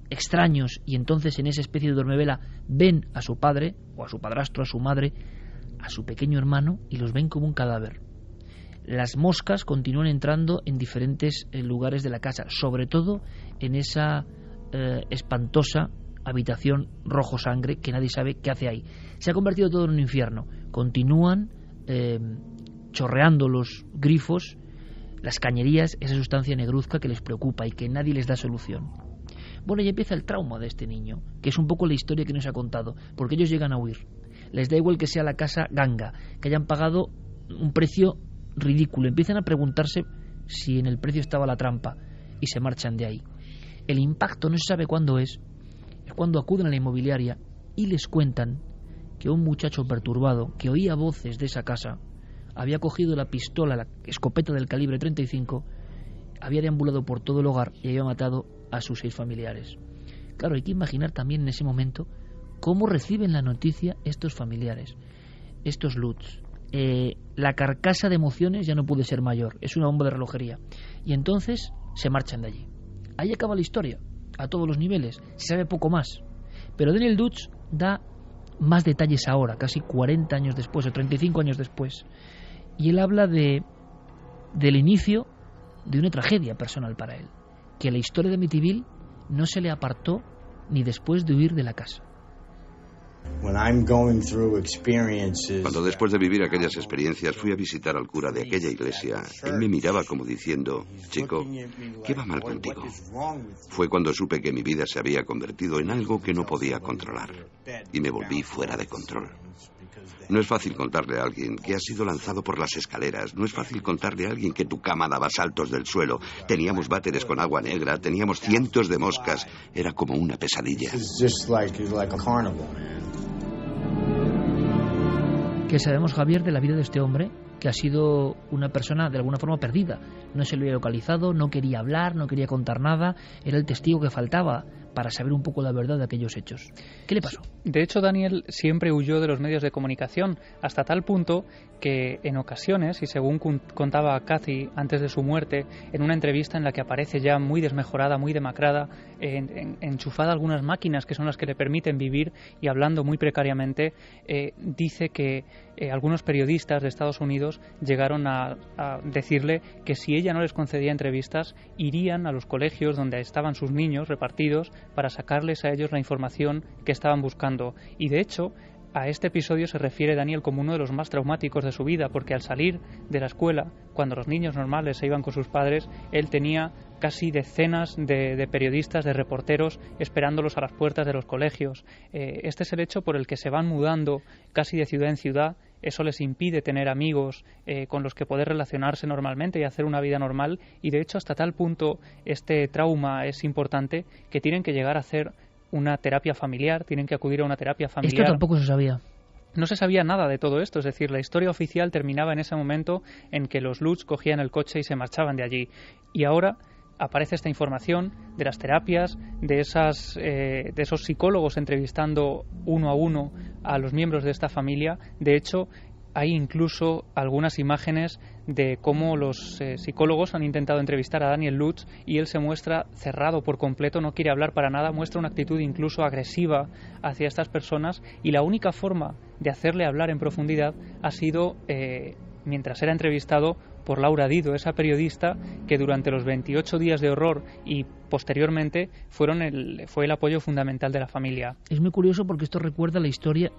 extraños, y entonces en esa especie de dormevela ven a su padre, o a su padrastro, a su madre, a su pequeño hermano, y los ven como un cadáver. Las moscas continúan entrando en diferentes lugares de la casa, sobre todo en esa espantosa habitación rojo sangre que nadie sabe qué hace ahí. Se ha convertido todo en un infierno. Continúan chorreando los grifos, las cañerías, esa sustancia negruzca que les preocupa y que nadie les da solución. Bueno, y empieza el trauma de este niño, que es un poco la historia que nos ha contado, porque ellos llegan a huir. Les da igual que sea la casa ganga, que hayan pagado un precio ridículo. Empiezan a preguntarse si en el precio estaba la trampa y se marchan de ahí. El impacto no se sabe cuándo es cuando acuden a la inmobiliaria y les cuentan que un muchacho perturbado que oía voces de esa casa había cogido la pistola, la escopeta del calibre 35, había deambulado por todo el hogar y había matado a sus 6 familiares. Claro, hay que imaginar también en ese momento cómo reciben la noticia estos familiares, estos Lutz. La carcasa de emociones ya no puede ser mayor, es una bomba de relojería. Y entonces se marchan de allí. Ahí acaba la historia, a todos los niveles, se sabe poco más. Pero Daniel Lutz da más detalles ahora, casi 40 años después, o 35 años después. Y él habla del inicio de una tragedia personal para él, que la historia de Amityville no se le apartó ni después de huir de la casa. Cuando después de vivir aquellas experiencias fui a visitar al cura de aquella iglesia, él me miraba como diciendo: chico, ¿qué va mal contigo? Fue cuando supe que mi vida se había convertido en algo que no podía controlar y me volví fuera de control. No es fácil contarle a alguien que has sido lanzado por las escaleras. No es fácil contarle a alguien que tu cama daba saltos del suelo. Teníamos váteres con agua negra, teníamos cientos de moscas. Era como una pesadilla. ¿Qué sabemos, Javier, de la vida de este hombre, que ha sido una persona de alguna forma perdida? No se lo había localizado, no quería hablar, no quería contar nada. Era el testigo que faltaba para saber un poco la verdad de aquellos hechos. ¿Qué le pasó? De hecho, Daniel siempre huyó de los medios de comunicación, hasta tal punto que en ocasiones, y según contaba Kathy antes de su muerte, en una entrevista en la que aparece ya muy desmejorada, muy demacrada, enchufada a algunas máquinas que son las que le permiten vivir y hablando muy precariamente, dice que algunos periodistas de Estados Unidos llegaron a decirle que si ella no les concedía entrevistas, irían a los colegios donde estaban sus niños repartidos para sacarles a ellos la información que estaban buscando. Y de hecho, a este episodio se refiere Daniel como uno de los más traumáticos de su vida, porque al salir de la escuela, cuando los niños normales se iban con sus padres, él tenía casi decenas de periodistas, de reporteros, esperándolos a las puertas de los colegios. Este es el hecho por el que se van mudando casi de ciudad en ciudad. Eso les impide tener amigos con los que poder relacionarse normalmente y hacer una vida normal. Y de hecho, hasta tal punto este trauma es importante que tienen que llegar a hacer una terapia familiar, tienen que acudir a una terapia familiar. Esto tampoco se sabía. No se sabía nada de todo esto, es decir, la historia oficial terminaba en ese momento en que los Lutz cogían el coche y se marchaban de allí. Y ahora aparece esta información de las terapias, de esos psicólogos entrevistando uno a uno a los miembros de esta familia. De hecho, hay incluso algunas imágenes de cómo los psicólogos han intentado entrevistar a Daniel Lutz y él se muestra cerrado por completo, no quiere hablar para nada, muestra una actitud incluso agresiva hacia estas personas, y la única forma de hacerle hablar en profundidad ha sido mientras era entrevistado por Laura Dido, esa periodista que durante los 28 días de horror y posteriormente fue el apoyo fundamental de la familia. Es muy curioso porque esto recuerda la historia,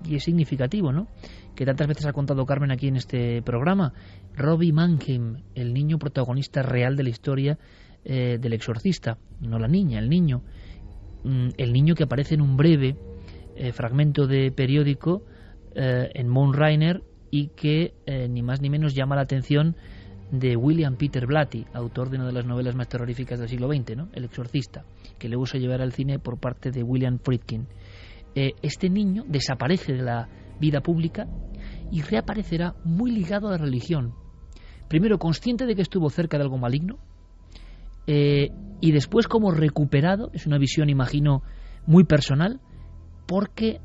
y es significativo, ¿no?, que tantas veces ha contado Carmen aquí en este programa. Robbie Mannheim, el niño protagonista real de la historia del exorcista, no la niña, el niño que aparece en un breve fragmento de periódico en Mount Rainier y que ni más ni menos llama la atención de William Peter Blatty, autor de una de las novelas más terroríficas del siglo XX, ¿no?, El exorcista, que luego se llevará al cine por parte de William Friedkin. Este niño desaparece de la vida pública y reaparecerá muy ligado a la religión. Primero consciente de que estuvo cerca de algo maligno, y después como recuperado, es una visión, imagino, muy personal, porque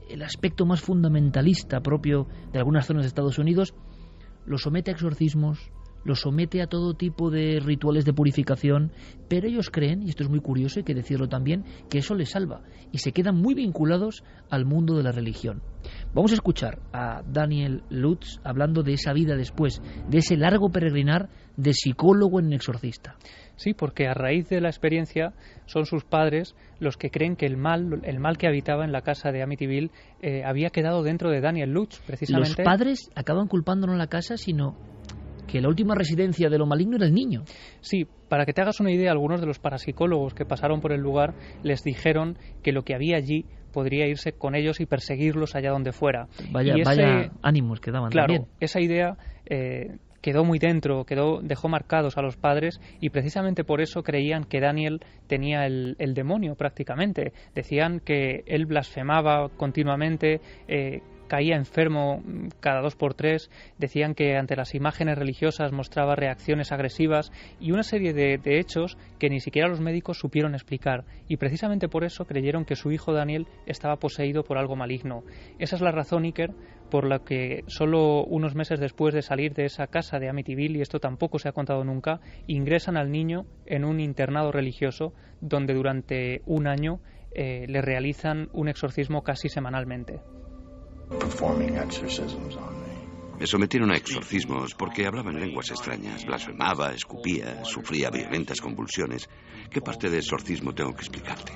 el aspecto más fundamentalista propio de algunas zonas de Estados Unidos lo somete a exorcismos, lo somete a todo tipo de rituales de purificación, pero ellos creen, y esto es muy curioso, hay que decirlo también, que eso les salva, y se quedan muy vinculados al mundo de la religión. Vamos a escuchar a Daniel Lutz hablando de esa vida después, de ese largo peregrinar de psicólogo en exorcista. Sí, porque a raíz de la experiencia son sus padres los que creen que el mal que habitaba en la casa de Amityville había quedado dentro de Daniel Lutz, precisamente. Los padres acaban culpando no a la casa, sino que la última residencia de lo maligno era el niño. Sí, para que te hagas una idea, algunos de los parapsicólogos que pasaron por el lugar les dijeron que lo que había allí podría irse con ellos y perseguirlos allá donde fuera. Vaya ánimos que daban. Claro, también. Esa idea quedó muy dentro, dejó marcados a los padres, y precisamente por eso creían que Daniel tenía el demonio prácticamente. Decían que él blasfemaba continuamente, caía enfermo cada 2 por 3, decían que ante las imágenes religiosas mostraba reacciones agresivas y una serie de hechos que ni siquiera los médicos supieron explicar, y precisamente por eso creyeron que su hijo Daniel estaba poseído por algo maligno. Esa es la razón, Iker, por la que solo unos meses después de salir de esa casa de Amityville, y esto tampoco se ha contado nunca, ingresan al niño en un internado religioso donde durante un año le realizan un exorcismo casi semanalmente. Me sometieron a exorcismos porque hablaba en lenguas extrañas, blasfemaba, escupía, sufría violentas convulsiones. ¿Qué parte de exorcismo tengo que explicarte?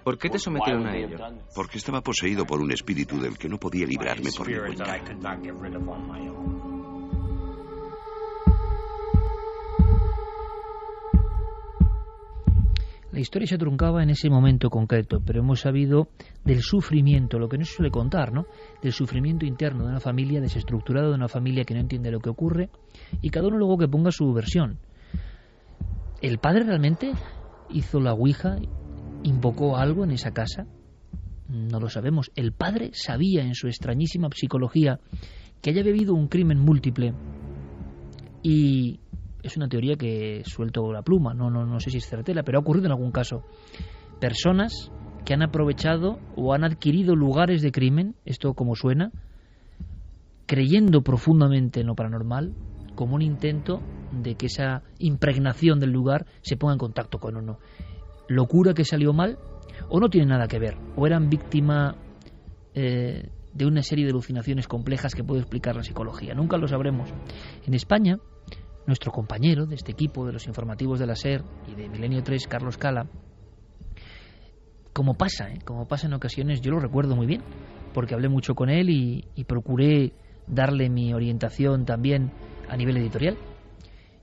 ¿Por qué te sometieron a ello? Porque estaba poseído por un espíritu del que no podía librarme por mi cuenta. La historia se truncaba en ese momento concreto, pero hemos sabido del sufrimiento, lo que no se suele contar, ¿no? Del sufrimiento interno de una familia desestructurada, de una familia que no entiende lo que ocurre, y cada uno luego que ponga su versión. ¿El padre realmente hizo la ouija, invocó algo en esa casa? No lo sabemos. El padre sabía en su extrañísima psicología que haya vivido un crimen múltiple, y es una teoría que suelto la pluma, no sé si es certera, pero ha ocurrido en algún caso. Personas que han aprovechado o han adquirido lugares de crimen, esto como suena, creyendo profundamente en lo paranormal, como un intento de que esa impregnación del lugar se ponga en contacto con uno. Locura que salió mal, o no tiene nada que ver, o eran víctima de una serie de alucinaciones complejas que puede explicar la psicología. Nunca lo sabremos. En España, nuestro compañero de este equipo de los informativos de la SER y de Milenio 3, Carlos Cala, como pasa en ocasiones, yo lo recuerdo muy bien, porque hablé mucho con él y procuré darle mi orientación también a nivel editorial.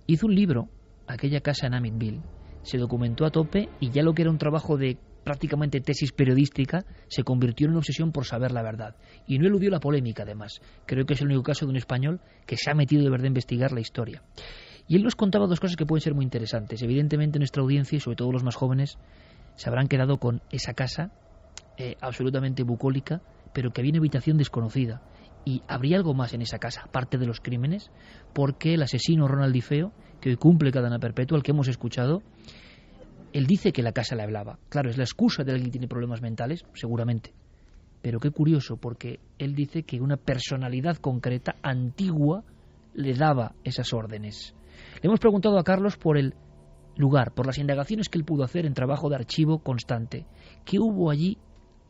Hizo un libro, Aquella casa en Amityville, se documentó a tope, y ya lo que era un trabajo de prácticamente tesis periodística se convirtió en una obsesión por saber la verdad, y no eludió la polémica. Además, creo que es el único caso de un español que se ha metido de verdad a investigar la historia, y él nos contaba 2 cosas que pueden ser muy interesantes. Evidentemente nuestra audiencia, y sobre todo los más jóvenes, se habrán quedado con esa casa absolutamente bucólica, pero que había una habitación desconocida, y habría algo más en esa casa aparte de los crímenes, porque el asesino Ronald DiFeo, que hoy cumple cadena perpetua, al que hemos escuchado, él dice que la casa le hablaba. Claro, es la excusa de alguien que tiene problemas mentales, seguramente. Pero qué curioso, porque él dice que una personalidad concreta, antigua, le daba esas órdenes. Le hemos preguntado a Carlos por el lugar, por las indagaciones que él pudo hacer en trabajo de archivo constante. ¿Qué hubo allí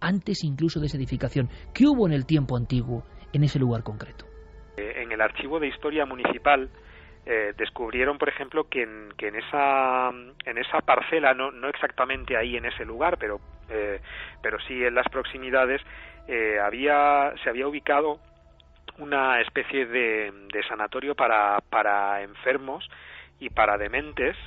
antes incluso de esa edificación? ¿Qué hubo en el tiempo antiguo en ese lugar concreto? En el archivo de historia municipal descubrieron, por ejemplo, que en esa parcela, no exactamente ahí en ese lugar, pero sí en las proximidades, se había ubicado una especie de sanatorio para enfermos y para dementes,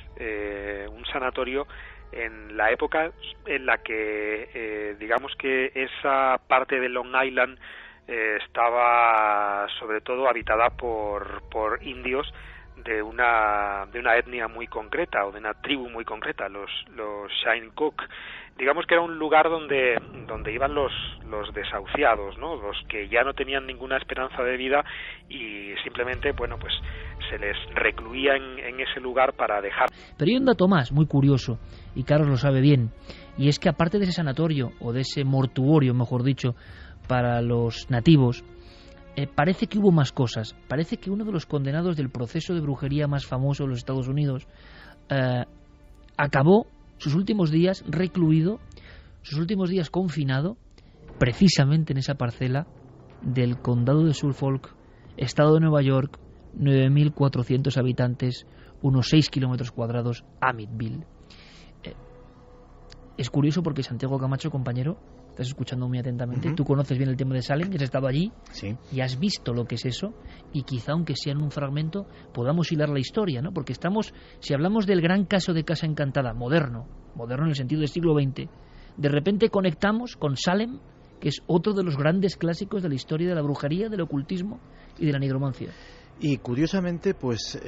un sanatorio en la época en la que digamos que esa parte de Long Island estaba sobre todo habitada por indios de una etnia muy concreta, o de una tribu muy concreta, los Shinnecock. Digamos que era un lugar donde iban los desahuciados, ¿no? Los que ya no tenían ninguna esperanza de vida, y simplemente, bueno, pues se les recluía en ese lugar para dejar. Pero hay un dato más muy curioso, y Carlos lo sabe bien, y es que aparte de ese sanatorio, o de ese mortuorio, mejor dicho, para los nativos, parece que hubo más cosas. Parece que uno de los condenados del proceso de brujería más famoso de los Estados Unidos acabó sus últimos días recluido, sus últimos días confinado, precisamente en esa parcela del condado de Suffolk, estado de Nueva York, 9.400 habitantes, unos 6 kilómetros cuadrados, Amityville. Es curioso porque Santiago Camacho, compañero, estás escuchando muy atentamente, tú conoces bien el tema de Salem, has estado allí y has visto lo que es eso, y quizá aunque sea en un fragmento podamos hilar la historia, ¿no? Porque si hablamos del gran caso de Casa Encantada, moderno en el sentido del siglo XX, de repente conectamos con Salem, que es otro de los grandes clásicos de la historia de la brujería, del ocultismo y de la nigromancia. Y curiosamente, pues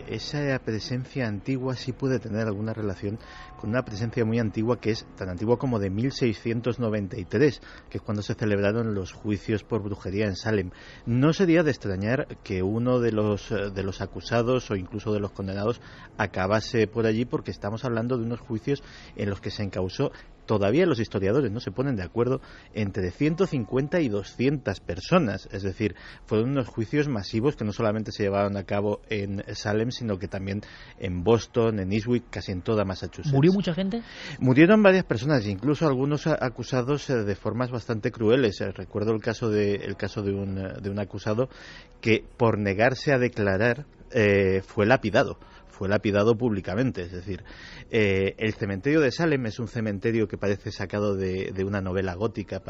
esa presencia antigua sí puede tener alguna relación con una presencia muy antigua, que es tan antigua como de 1693, que es cuando se celebraron los juicios por brujería en Salem. No sería de extrañar que uno de los acusados o incluso de los condenados acabase por allí, porque estamos hablando de unos juicios en los que se encausó, todavía los historiadores no se ponen de acuerdo, entre 150 y 200 personas. Es decir, fueron unos juicios masivos que no solamente se llevaron a cabo en Salem, sino que también en Boston, en Eastwick, casi en toda Massachusetts. ¿Murió mucha gente? Murieron varias personas, incluso algunos acusados de formas bastante crueles. Recuerdo el caso de un acusado que, por negarse a declarar, fue lapidado públicamente. Es decir, el cementerio de Salem es un cementerio que parece sacado de una novela gótica,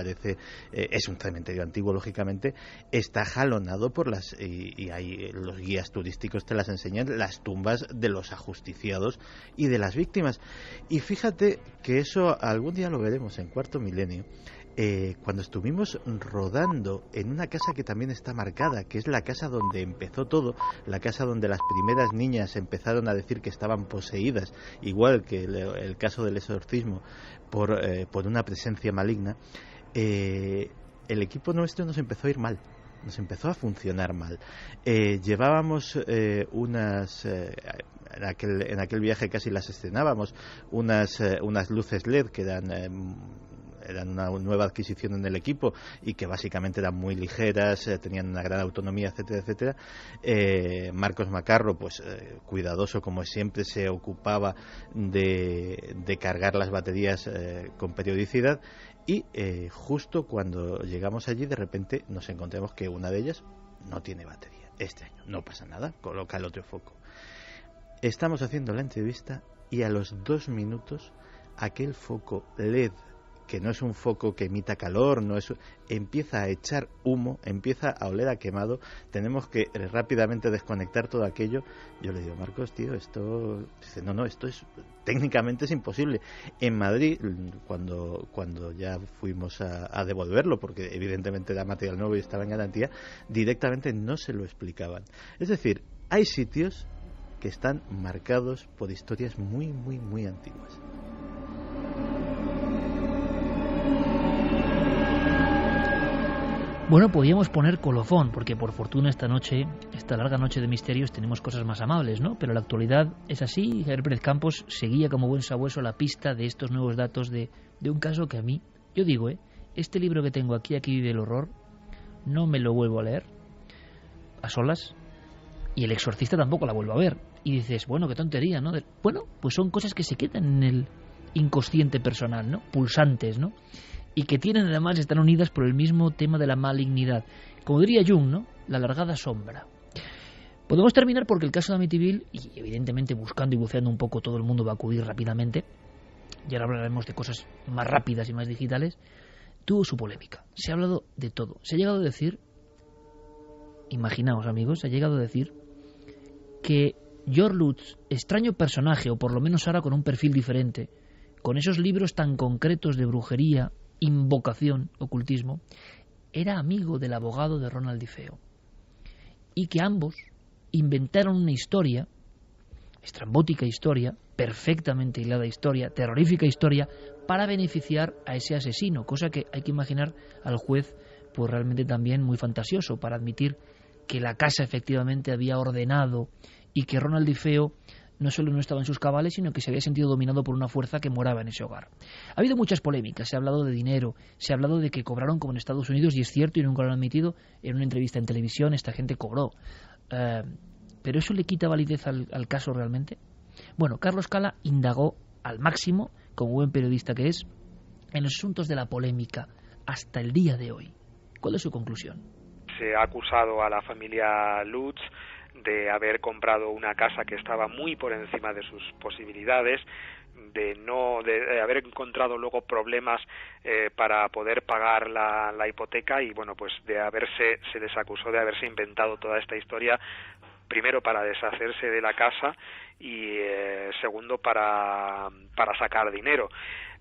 es un cementerio antiguo, lógicamente, está jalonado por y hay los guías turísticos te las enseñan, las tumbas de los ajusticiados y de las víctimas. Y fíjate que eso algún día lo veremos en Cuarto Milenio. Cuando estuvimos rodando en una casa que también está marcada, que es la casa donde empezó todo, la casa donde las primeras niñas empezaron a decir que estaban poseídas, igual que el caso del exorcismo por una presencia maligna, el equipo nuestro nos empezó a ir mal, nos empezó a funcionar mal. Llevábamos en aquel viaje casi las estrenábamos, unas luces LED que eran una nueva adquisición en el equipo y que básicamente eran muy ligeras, tenían una gran autonomía, etcétera, etcétera. Marcos Macarro, pues cuidadoso como siempre, se ocupaba de cargar las baterías con periodicidad, y justo cuando llegamos allí, de repente nos encontramos que una de ellas no tiene batería. Este año no pasa nada, coloca el otro foco. Estamos haciendo la entrevista y a los 2 minutos aquel foco LED, que no es un foco que emita calor, empieza a echar humo, empieza a oler a quemado. Tenemos que rápidamente desconectar todo aquello. Yo le digo, Marcos, tío, esto... Dice, no, esto técnicamente es imposible. En Madrid, cuando ya fuimos a devolverlo, porque evidentemente era material nuevo y estaba en garantía, directamente no se lo explicaban. Es decir, hay sitios que están marcados por historias muy, muy, muy antiguas. Bueno, podíamos poner colofón, porque por fortuna esta larga noche de misterios, tenemos cosas más amables, ¿no? Pero la actualidad es así. Javier Pérez Campos seguía como buen sabueso la pista de estos nuevos datos de un caso que a mí, yo digo, este libro que tengo aquí vive el horror, no me lo vuelvo a leer a solas, y El exorcista tampoco la vuelvo a ver. Y dices, bueno, qué tontería, ¿no? Bueno, pues son cosas que se quedan en el inconsciente personal, ¿no? Pulsantes, ¿no? Y que están unidas por el mismo tema de la malignidad. Como diría Jung, ¿no? La alargada sombra. Podemos terminar porque el caso de Amityville, y evidentemente buscando y buceando un poco, todo el mundo va a acudir rápidamente, y ahora hablaremos de cosas más rápidas y más digitales, tuvo su polémica. Se ha hablado de todo. Se ha llegado a decir, imaginaos amigos, se ha llegado a decir que George Lutz, extraño personaje, o por lo menos ahora con un perfil diferente, con esos libros tan concretos de brujería, invocación, ocultismo, era amigo del abogado de Ronald DeFeo, y que ambos inventaron una historia, estrambótica historia, perfectamente hilada historia, terrorífica historia, para beneficiar a ese asesino, cosa que hay que imaginar al juez pues realmente también muy fantasioso, para admitir que la casa efectivamente había ordenado y que Ronald DeFeo no solo no estaba en sus cabales, sino que se había sentido dominado por una fuerza que moraba en ese hogar. Ha habido muchas polémicas, se ha hablado de dinero, se ha hablado de que cobraron como en Estados Unidos, y es cierto, y nunca lo han admitido, en una entrevista en televisión, esta gente cobró. ¿Pero eso le quita validez al caso realmente? Bueno, Carlos Cala indagó al máximo, como buen periodista que es, en los asuntos de la polémica hasta el día de hoy. ¿Cuál es su conclusión? Se ha acusado a la familia Lutz de haber comprado una casa que estaba muy por encima de sus posibilidades, de haber encontrado luego problemas para poder pagar la hipoteca, y bueno, pues se les acusó de haberse inventado toda esta historia, primero para deshacerse de la casa y segundo para sacar dinero.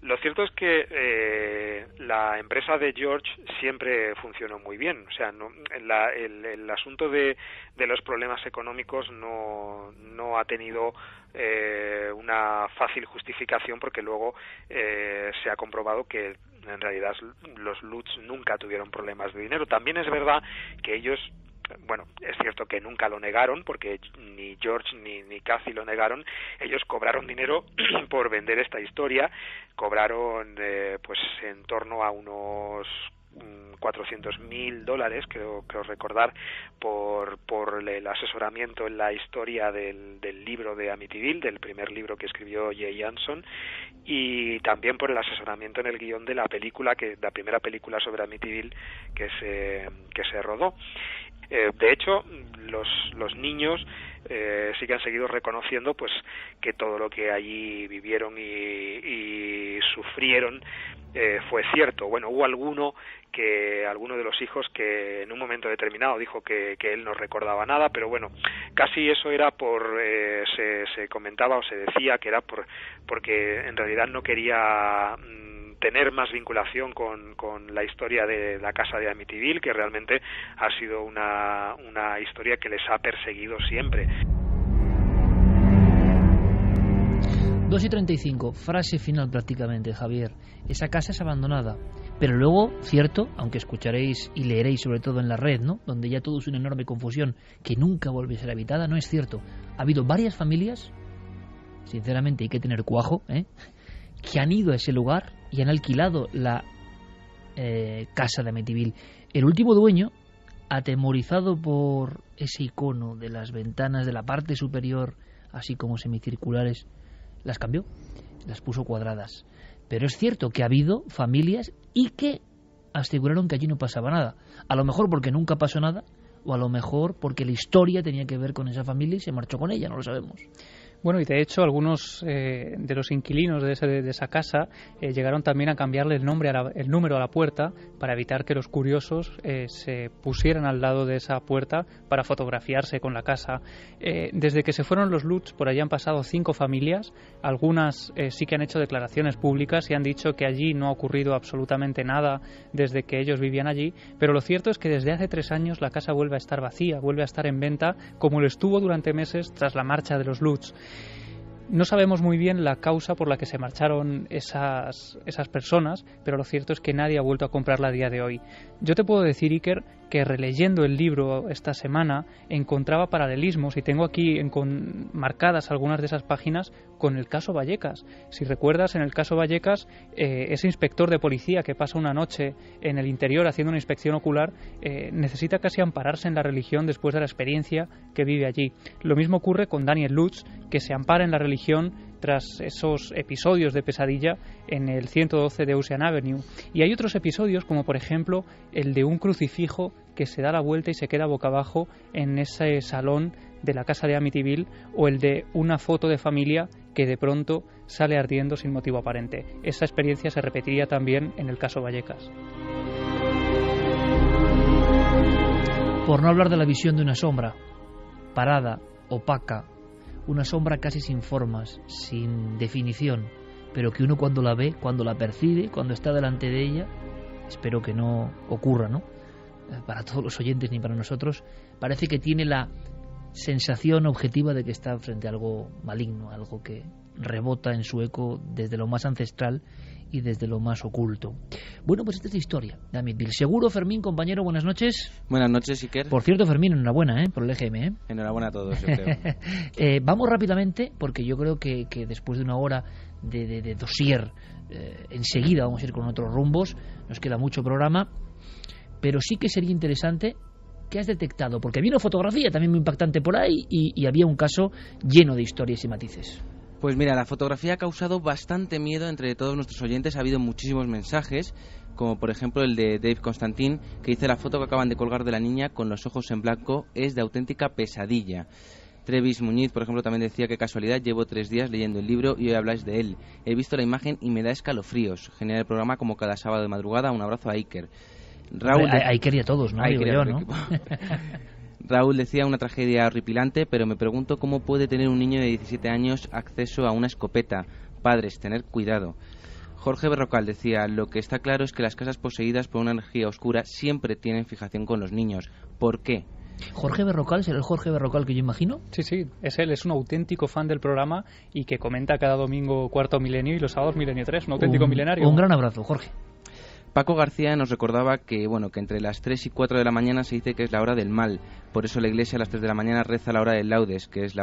Lo cierto es que la empresa de George siempre funcionó muy bien. O sea, el asunto de los problemas económicos no ha tenido una fácil justificación, porque luego se ha comprobado que en realidad los Lutz nunca tuvieron problemas de dinero. También es verdad que ellos, bueno, es cierto que nunca lo negaron, porque ni George ni Cathy lo negaron. Ellos cobraron dinero por vender esta historia, cobraron pues en torno a unos $400,000, creo recordar, por el asesoramiento en la historia del libro de Amityville, del primer libro que escribió Jay Anson, y también por el asesoramiento en el guión de la primera película sobre Amityville que se rodó. De hecho, los niños sí que han seguido reconociendo pues que todo lo que allí vivieron y sufrieron fue cierto. Bueno, hubo alguno de los hijos que en un momento determinado dijo que él no recordaba nada, pero bueno, casi eso era se comentaba o se decía que era porque en realidad no quería tener más vinculación con la historia de la casa de Amityville, que realmente ha sido una historia que les ha perseguido siempre. 2:35, frase final prácticamente, Javier. Esa casa es abandonada, pero luego, cierto, aunque escucharéis y leeréis sobre todo en la red, ¿no?, donde ya todo es una enorme confusión, que nunca vuelve a ser habitada, no es cierto. Ha habido varias familias, sinceramente hay que tener cuajo, que han ido a ese lugar y han alquilado la casa de Amityville. El último dueño, atemorizado por ese icono de las ventanas de la parte superior, así como semicirculares, las cambió, las puso cuadradas. Pero es cierto que ha habido familias y que aseguraron que allí no pasaba nada. A lo mejor porque nunca pasó nada, o a lo mejor porque la historia tenía que ver con esa familia y se marchó con ella, no lo sabemos. Bueno, y de hecho algunos de los inquilinos de esa casa llegaron también a cambiarle el número a la puerta para evitar que los curiosos se pusieran al lado de esa puerta para fotografiarse con la casa. Desde que se fueron los Lutz, por allí han pasado 5 familias. Algunas sí que han hecho declaraciones públicas y han dicho que allí no ha ocurrido absolutamente nada desde que ellos vivían allí, pero lo cierto es que desde hace 3 años la casa vuelve a estar vacía, vuelve a estar en venta, como lo estuvo durante meses tras la marcha de los Lutz. No sabemos muy bien la causa por la que se marcharon esas personas, pero lo cierto es que nadie ha vuelto a comprarla a día de hoy. Yo te puedo decir, Iker, que releyendo el libro esta semana encontraba paralelismos, y tengo aquí marcadas algunas de esas páginas con el caso Vallecas. Si recuerdas, en el caso Vallecas, ese inspector de policía que pasa una noche en el interior haciendo una inspección ocular necesita casi ampararse en la religión después de la experiencia que vive allí. Lo mismo ocurre con Daniel Lutz, que se ampara en la religión tras esos episodios de pesadilla en el 112 de Ocean Avenue. Y hay otros episodios, como por ejemplo el de un crucifijo que se da la vuelta y se queda boca abajo en ese salón de la casa de Amityville, o el de una foto de familia que de pronto sale ardiendo sin motivo aparente. Esa experiencia se repetiría también en el caso Vallecas. Por no hablar de la visión de una sombra, parada, opaca, una sombra casi sin formas, sin definición, pero que uno cuando la ve, cuando la percibe, cuando está delante de ella, espero que no ocurra, ¿no?, para todos los oyentes ni para nosotros, parece que tiene la sensación objetiva de que está frente a algo maligno, algo que rebota en su eco desde lo más ancestral y desde lo más oculto. Bueno, pues esta es la historia de Amityville. Seguro, Fermín, compañero, buenas noches. Buenas noches, Iker. Por cierto, Fermín, enhorabuena por el EGM. Enhorabuena a todos, yo creo. Vamos rápidamente, porque yo creo que después de una hora de dossier, enseguida vamos a ir con otros rumbos, nos queda mucho programa, pero sí que sería interesante que has detectado, porque había una fotografía también muy impactante por ahí y había un caso lleno de historias y matices. Pues mira, la fotografía ha causado bastante miedo entre todos nuestros oyentes. Ha habido muchísimos mensajes, como por ejemplo el de Dave Constantin, que dice: la foto que acaban de colgar de la niña con los ojos en blanco es de auténtica pesadilla. Trevis Muñiz, por ejemplo, también decía: qué casualidad, llevo 3 días leyendo el libro y hoy habláis de él. He visto la imagen y me da escalofríos. Genial el programa como cada sábado de madrugada. Un abrazo a Iker. Raúl, Iker y a todos, ¿no? Iker, digo yo, ¿no? Raúl decía: una tragedia horripilante, pero me pregunto cómo puede tener un niño de 17 años acceso a una escopeta. Padres, tener cuidado. Jorge Berrocal decía: lo que está claro es que las casas poseídas por una energía oscura siempre tienen fijación con los niños. ¿Por qué? ¿Jorge Berrocal será el Jorge Berrocal que yo imagino? Sí, es él, es un auténtico fan del programa y que comenta cada domingo Cuarto Milenio y los sábados Milenio 3, un auténtico milenario. Un gran abrazo, Jorge. Paco García nos recordaba que entre las 3 y 4 de la mañana se dice que es la hora del mal. Por eso la Iglesia a las 3 de la mañana reza la hora del laudes, que es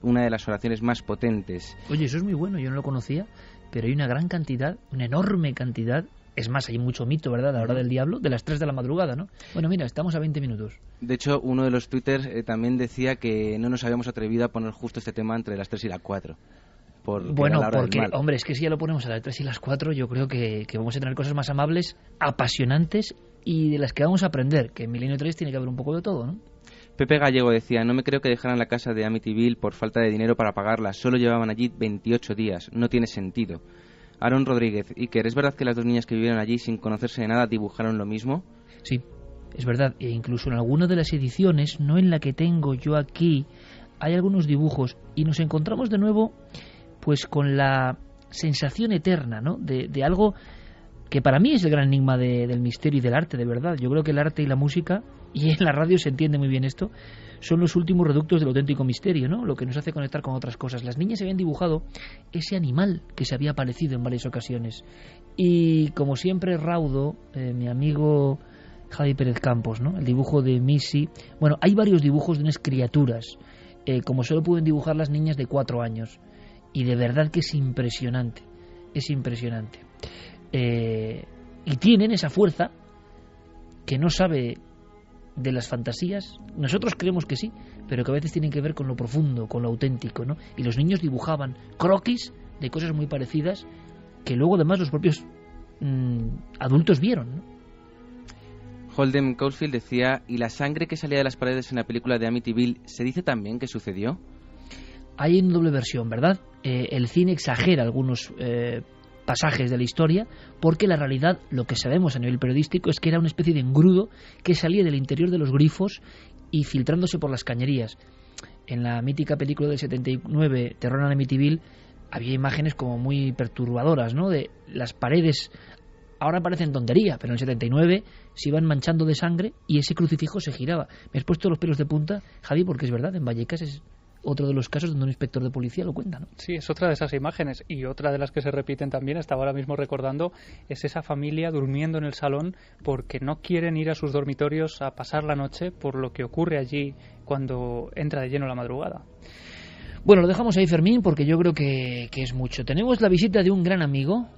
una de las oraciones más potentes. Oye, eso es muy bueno, yo no lo conocía, pero hay una gran cantidad, una enorme cantidad. Es más, hay mucho mito, ¿verdad?, la hora del diablo, de las 3 de la madrugada, ¿no? Bueno, mira, estamos a 20 minutos. De hecho, uno de los twitters también decía que no nos habíamos atrevido a poner justo este tema entre las 3 y las 4. Bueno, porque, hombre, es que si ya lo ponemos a las 3 y las 4, yo creo que vamos a tener cosas más amables, apasionantes y de las que vamos a aprender, que en Milenio 3 tiene que haber un poco de todo, ¿no? Pepe Gallego decía: no me creo que dejaran la casa de Amityville por falta de dinero para pagarla, solo llevaban allí 28 días, no tiene sentido. Aaron Rodríguez: Iker, ¿es verdad que las 2 niñas que vivieron allí sin conocerse de nada dibujaron lo mismo? Sí, es verdad, e incluso en alguna de las ediciones, no en la que tengo yo aquí, hay algunos dibujos y nos encontramos de nuevo pues con la sensación eterna, ¿no?, de algo que para mí es el gran enigma del misterio y del arte, de verdad. Yo creo que el arte y la música, y en la radio se entiende muy bien esto, son los últimos reductos del auténtico misterio, ¿no?, lo que nos hace conectar con otras cosas. Las niñas habían dibujado ese animal que se había aparecido en varias ocasiones. Y como siempre raudo, mi amigo Javi Pérez Campos, ¿no?, el dibujo de Missy. Bueno, hay varios dibujos de unas criaturas, como solo pueden dibujar las niñas de 4 años. Y de verdad que es impresionante, es impresionante. Y tienen esa fuerza que no sabe de las fantasías. Nosotros creemos que sí, pero que a veces tienen que ver con lo profundo, con lo auténtico, ¿no? Y los niños dibujaban croquis de cosas muy parecidas que luego además los propios adultos vieron, ¿no? Holden Caulfield decía: ¿y la sangre que salía de las paredes en la película de Amityville se dice también que sucedió? Hay una doble versión, ¿verdad? El cine exagera algunos pasajes de la historia, porque la realidad, lo que sabemos a nivel periodístico, es que era una especie de engrudo que salía del interior de los grifos y filtrándose por las cañerías. En la mítica película del 79, Terror en Amityville, había imágenes como muy perturbadoras, ¿no?, de las paredes. Ahora parecen tontería, pero en el 79 se iban manchando de sangre y ese crucifijo se giraba. Me has puesto los pelos de punta, Javi, porque es verdad, en Vallecas es otro de los casos donde un inspector de policía lo cuenta, ¿no? Sí, es otra de esas imágenes. Y otra de las que se repiten también, estaba ahora mismo recordando, es esa familia durmiendo en el salón porque no quieren ir a sus dormitorios a pasar la noche por lo que ocurre allí cuando entra de lleno la madrugada. Bueno, lo dejamos ahí, Fermín, porque yo creo que es mucho. Tenemos la visita de un gran amigo,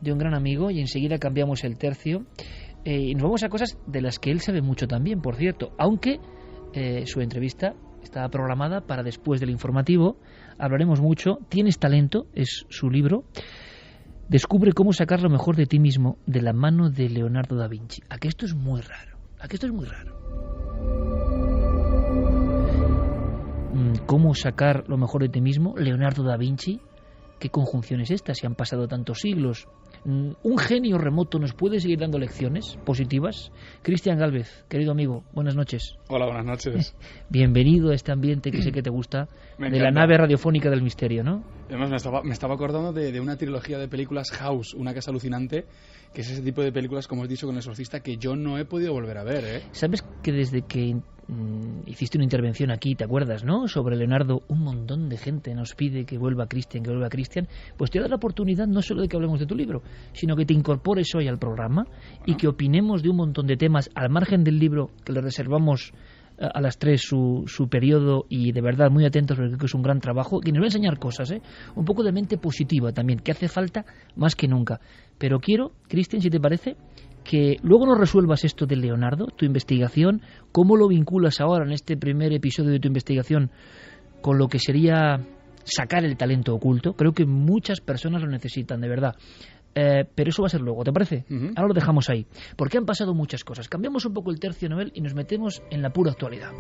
y enseguida cambiamos el tercio. Y nos vamos a cosas de las que él sabe mucho también, por cierto, aunque su entrevista está programada para después del informativo. Hablaremos mucho. Tienes talento, es su libro. Descubre cómo sacar lo mejor de ti mismo de la mano de Leonardo da Vinci. ¿A que esto es muy raro? ¿Cómo sacar lo mejor de ti mismo? Leonardo da Vinci. ¿Qué conjunción es esta? Si han pasado tantos siglos. ¿Un genio remoto nos puede seguir dando lecciones positivas? Cristian Gálvez, querido amigo, buenas noches. Hola, buenas noches. Bienvenido a este ambiente que sé que te gusta, de la nave radiofónica del misterio, ¿no? Además, me estaba acordando de una trilogía de películas, House, una casa alucinante, que es ese tipo de películas, como has dicho, con El Exorcista, que yo no he podido volver a ver, ¿eh? ¿Sabes que desde que hiciste una intervención aquí, te acuerdas, ¿no?, sobre Leonardo, un montón de gente nos pide que vuelva Cristian, pues te da la oportunidad no solo de que hablemos de tu libro, sino que te incorpores hoy al programa y que opinemos de un montón de temas al margen del libro, que le reservamos a las 3 su periodo, y de verdad muy atentos porque creo que es un gran trabajo y nos va a enseñar cosas, un poco de mente positiva también, que hace falta más que nunca. Pero quiero, Cristian, si te parece, que luego nos resuelvas esto de Leonardo, tu investigación, cómo lo vinculas ahora en este primer episodio de tu investigación con lo que sería sacar el talento oculto. Creo que muchas personas lo necesitan, de verdad. Pero eso va a ser luego, ¿te parece? Ahora lo dejamos ahí, porque han pasado muchas cosas. Cambiamos un poco el tercio, Noel, y nos metemos en la pura actualidad.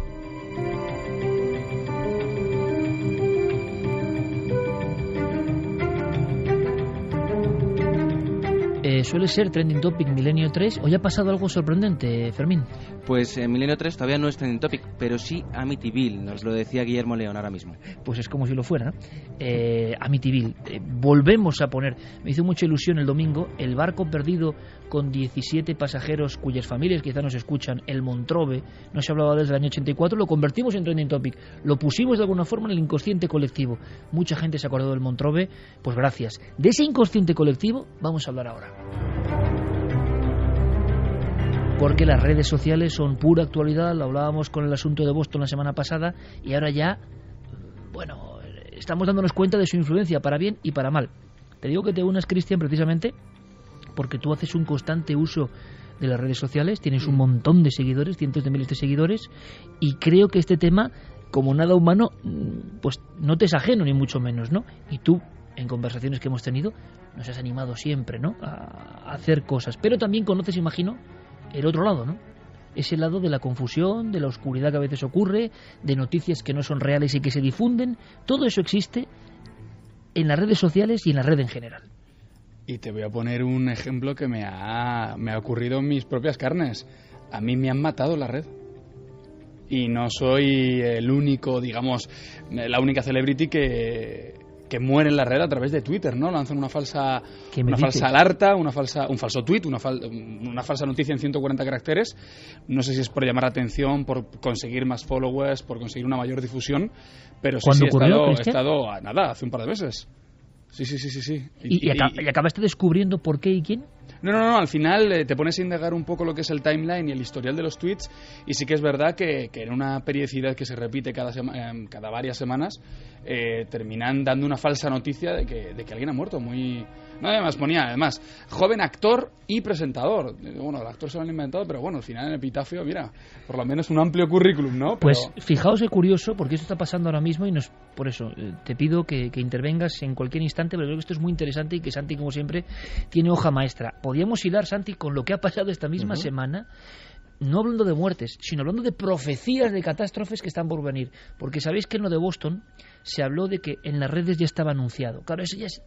Suele ser Trending Topic Milenio 3. ¿Hoy ha pasado algo sorprendente, Fermín? Pues Milenio 3 todavía no es Trending Topic, pero sí Amityville, nos lo decía Guillermo León ahora mismo. Pues es como si lo fuera, ¿no? Amityville, volvemos a poner, me hizo mucha ilusión el domingo, el barco perdido con 17 pasajeros cuyas familias quizá nos escuchan, el Montrove, no se hablaba desde el año 84, lo convertimos en Trending Topic, lo pusimos de alguna forma en el inconsciente colectivo. Mucha gente se acordó del Montrove, pues gracias. De ese inconsciente colectivo vamos a hablar ahora. Porque las redes sociales son pura actualidad, lo hablábamos con el asunto de Boston la semana pasada y ahora ya, bueno, estamos dándonos cuenta de su influencia para bien y para mal. Te digo que te unas, Cristian, precisamente porque tú haces un constante uso de las redes sociales, tienes un montón de seguidores, cientos de miles de seguidores, y creo que este tema, como nada humano, pues no te es ajeno ni mucho menos, ¿no? Y tú, en conversaciones que hemos tenido, nos has animado siempre, ¿no?, a hacer cosas, pero también conoces, imagino, el otro lado, ¿no? Ese lado de la confusión, de la oscuridad que a veces ocurre, de noticias que no son reales y que se difunden. Todo eso existe en las redes sociales y en la red en general. Y te voy a poner un ejemplo que me ha ocurrido en mis propias carnes. A mí me han matado la red. Y no soy el único, digamos, la única celebrity que muere en la red a través de Twitter, ¿no? Lanzan una falsa alerta, un falso tweet, una falsa noticia en 140 caracteres. No sé si es por llamar la atención, por conseguir más followers, por conseguir una mayor difusión, pero sí, he estado a nada, hace un par de meses. Sí. ¿Y acabaste descubriendo por qué y quién? No, al final te pones a indagar un poco lo que es el timeline y el historial de los tweets, y sí que es verdad que en una periodicidad que se repite cada varias semanas, terminan dando una falsa noticia de que alguien ha muerto. Además ponía, joven actor y presentador. Bueno, el actor se lo han inventado, pero bueno, al final en el epitafio, mira, por lo menos un amplio currículum, ¿no? Pues fijaos qué curioso, porque esto está pasando ahora mismo y por eso te pido que intervengas en cualquier instante, pero creo que esto es muy interesante y que Santi, como siempre, tiene hoja maestra. Podríamos hilar, Santi, con lo que ha pasado esta misma semana, no hablando de muertes, sino hablando de profecías de catástrofes que están por venir. Porque sabéis que en lo de Boston se habló de que en las redes ya estaba anunciado. Claro, eso ya es...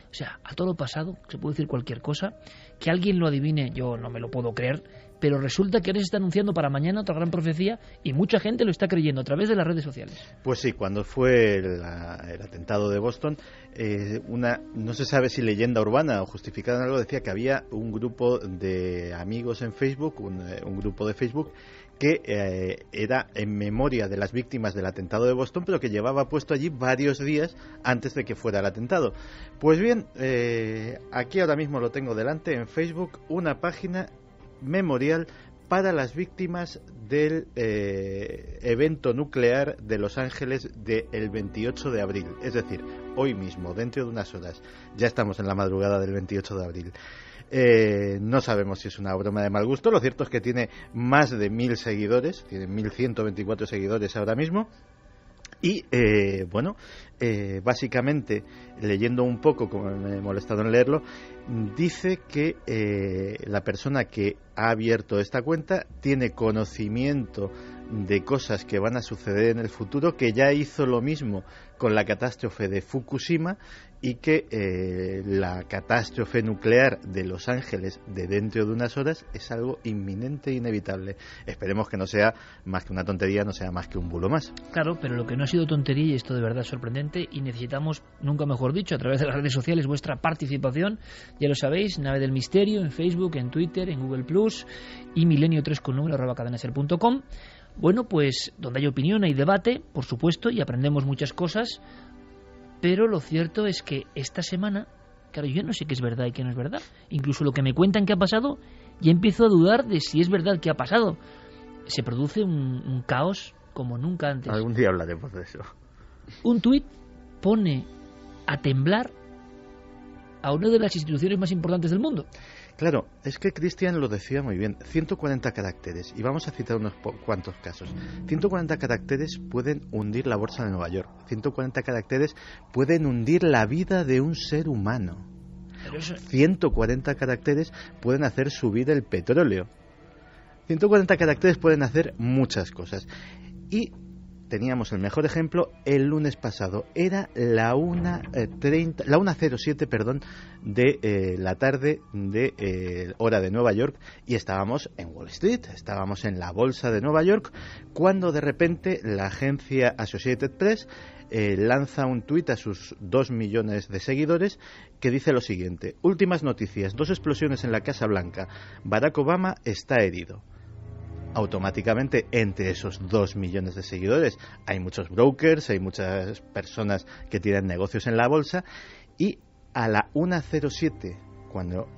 O sea, a todo lo pasado, se puede decir cualquier cosa, que alguien lo adivine, yo no me lo puedo creer, pero resulta que ahora se está anunciando para mañana otra gran profecía y mucha gente lo está creyendo a través de las redes sociales. Pues sí, cuando fue el atentado de Boston, no se sabe si leyenda urbana o justificada en algo, decía que había un grupo de amigos en Facebook, un grupo de Facebook, que era en memoria de las víctimas del atentado de Boston, pero que llevaba puesto allí varios días antes de que fuera el atentado. Pues bien, aquí ahora mismo lo tengo delante en Facebook, una página memorial para las víctimas del evento nuclear de Los Ángeles del 28 de abril, es decir, hoy mismo, dentro de unas horas. Ya estamos en la madrugada del 28 de abril. No sabemos si es una broma de mal gusto. Lo cierto es que tiene más de 1.000 seguidores, tiene 1.124 seguidores ahora mismo. Y básicamente, leyendo un poco, como me he molestado en leerlo, dice que la persona que ha abierto esta cuenta tiene conocimiento de cosas que van a suceder en el futuro, que ya hizo lo mismo con la catástrofe de Fukushima, y que la catástrofe nuclear de Los Ángeles de dentro de unas horas es algo inminente e inevitable. Esperemos que no sea más que una tontería, no sea más que un bulo más. Claro, pero lo que no ha sido tontería, y esto de verdad es sorprendente, y necesitamos, nunca mejor dicho, a través de las redes sociales, vuestra participación. Ya lo sabéis, Nave del Misterio en Facebook, en Twitter, en Google Plus, y milenio3con@cadenaser.com. Bueno, pues donde hay opinión hay debate, por supuesto, y aprendemos muchas cosas, pero lo cierto es que esta semana, claro, yo no sé qué es verdad y qué no es verdad. Incluso lo que me cuentan que ha pasado, ya empiezo a dudar de si es verdad que ha pasado. Se produce un caos como nunca antes. Algún día hablaremos de eso. Un tuit pone a temblar a una de las instituciones más importantes del mundo. Claro, es que Christian lo decía muy bien, 140 caracteres, y vamos a citar unos cuantos casos. 140 caracteres pueden hundir la bolsa de Nueva York, 140 caracteres pueden hundir la vida de un ser humano, 140 caracteres pueden hacer subir el petróleo, 140 caracteres pueden hacer muchas cosas. Y teníamos el mejor ejemplo el lunes pasado. Era la 1:07, de la tarde de hora de Nueva York, y estábamos en Wall Street, estábamos en la bolsa de Nueva York, cuando de repente la agencia Associated Press lanza un tuit a sus 2 millones de seguidores que dice lo siguiente: últimas noticias, 2 explosiones en la Casa Blanca, Barack Obama está herido. Automáticamente, entre esos 2 millones de seguidores hay muchos brokers, hay muchas personas que tienen negocios en la bolsa, y a la 1:07, cuando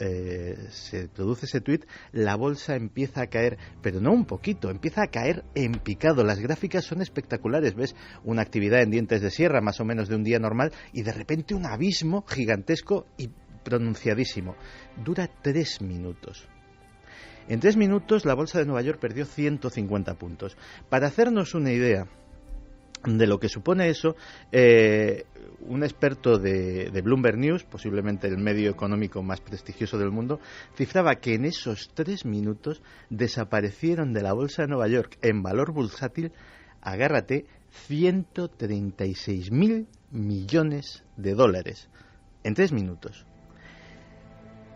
se produce ese tuit, la bolsa empieza a caer, pero no un poquito, empieza a caer en picado. Las gráficas son espectaculares, ves una actividad en dientes de sierra más o menos de un día normal, y de repente un abismo gigantesco y pronunciadísimo. Dura 3 minutos. En 3 minutos la bolsa de Nueva York perdió 150 puntos. Para hacernos una idea de lo que supone eso, un experto de Bloomberg News, posiblemente el medio económico más prestigioso del mundo, cifraba que en esos 3 minutos desaparecieron de la bolsa de Nueva York en valor bursátil, agárrate, 136.000 millones de dólares en 3 minutos.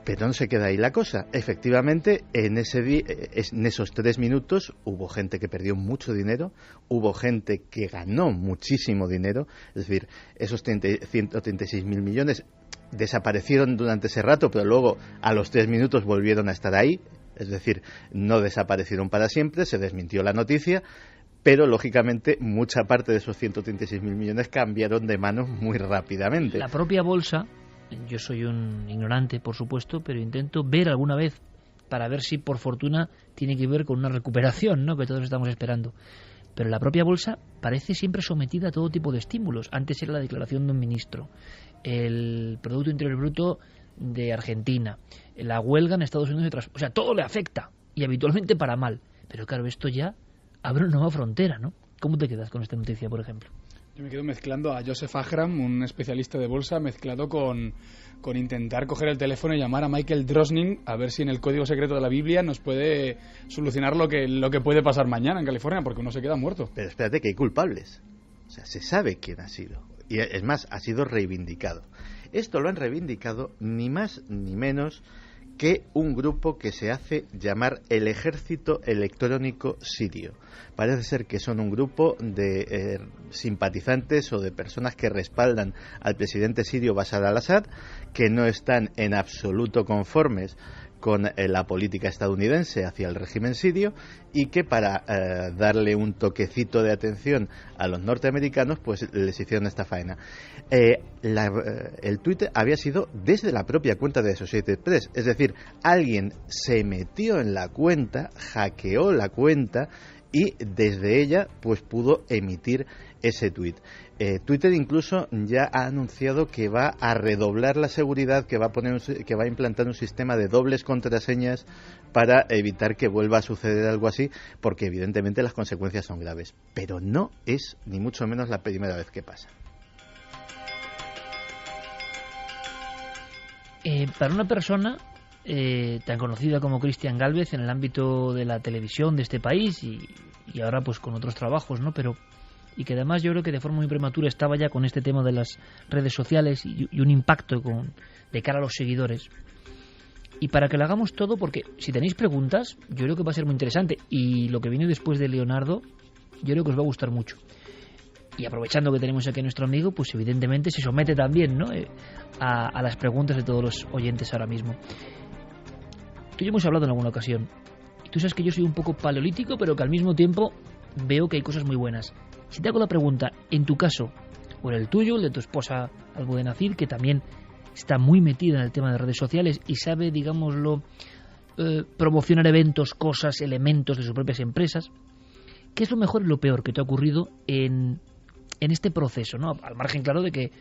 Pero no se queda ahí la cosa. Efectivamente, en esos 3 minutos hubo gente que perdió mucho dinero, hubo gente que ganó muchísimo dinero. Es decir, esos 136.000 millones desaparecieron durante ese rato, pero luego a los 3 minutos volvieron a estar ahí. Es decir, no desaparecieron para siempre, se desmintió la noticia, pero lógicamente mucha parte de esos 136.000 millones cambiaron de manos muy rápidamente. La propia bolsa... Yo soy un ignorante, por supuesto, pero intento ver alguna vez para ver si, por fortuna, tiene que ver con una recuperación, ¿no?, que todos estamos esperando. Pero la propia bolsa parece siempre sometida a todo tipo de estímulos. Antes era la declaración de un ministro, el Producto Interior Bruto de Argentina, la huelga en Estados Unidos, o sea, todo le afecta, y habitualmente para mal. Pero claro, esto ya abre una nueva frontera, ¿no? ¿Cómo te quedas con esta noticia, por ejemplo? Yo me quedo mezclando a Joseph Ahram, un especialista de bolsa, mezclado con intentar coger el teléfono y llamar a Michael Drosnin a ver si en el código secreto de la Biblia nos puede solucionar lo que puede pasar mañana en California, porque uno se queda muerto. Pero espérate, que hay culpables. O sea, se sabe quién ha sido. Y es más, ha sido reivindicado. Esto lo han reivindicado ni más ni menos que un grupo que se hace llamar el Ejército Electrónico Sirio. Parece ser que son un grupo de simpatizantes o de personas que respaldan al presidente sirio Bashar al-Assad, que no están en absoluto conformes con la política estadounidense hacia el régimen sirio, y que para darle un toquecito de atención a los norteamericanos, pues les hicieron esta faena. El tuit había sido desde la propia cuenta de Associated Press, es decir, alguien se metió en la cuenta, hackeó la cuenta, y desde ella pues pudo emitir ese tuit. Twitter incluso ya ha anunciado que va a redoblar la seguridad, que va a implantar un sistema de dobles contraseñas para evitar que vuelva a suceder algo así, porque evidentemente las consecuencias son graves. Pero no es ni mucho menos la primera vez que pasa. Para una persona tan conocida como Christian Gálvez en el ámbito de la televisión de este país y ahora pues con otros trabajos, ¿no? Pero y que además yo creo que de forma muy prematura estaba ya con este tema de las redes sociales y un impacto de cara a los seguidores. Y para que lo hagamos todo, porque si tenéis preguntas, yo creo que va a ser muy interesante, y lo que viene después de Leonardo, yo creo que os va a gustar mucho. Y aprovechando que tenemos aquí a nuestro amigo, pues evidentemente se somete también, ¿no?, a las preguntas de todos los oyentes ahora mismo. Tú y yo hemos hablado en alguna ocasión, y tú sabes que yo soy un poco paleolítico, pero que al mismo tiempo veo que hay cosas muy buenas. Si te hago la pregunta, en tu caso, o en el tuyo, el de tu esposa Albudenacir, que también está muy metida en el tema de redes sociales y sabe, digámoslo, promocionar eventos, cosas, elementos de sus propias empresas, ¿qué es lo mejor y lo peor que te ha ocurrido en este proceso, ¿no? Al margen, claro, de que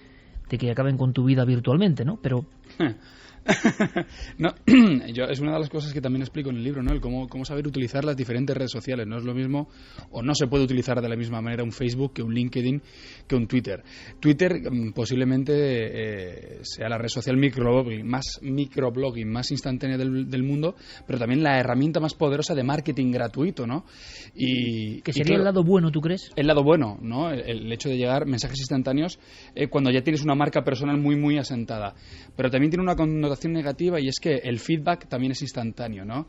de que acaben con tu vida virtualmente, ¿no? Pero... No, es una de las cosas que también explico en el libro, ¿no? El cómo saber utilizar las diferentes redes sociales. No es lo mismo, o no se puede utilizar de la misma manera un Facebook que un LinkedIn, que un Twitter. Twitter posiblemente sea la red social microblogging más instantánea del mundo, pero también la herramienta más poderosa de marketing gratuito, ¿no? ¿Que sería el lado bueno, tú crees? El lado bueno, ¿no? El hecho de llegar mensajes instantáneos cuando ya tienes una marca personal muy, muy asentada. Pero también tiene una connotación negativa, y es que el feedback también es instantáneo, ¿no?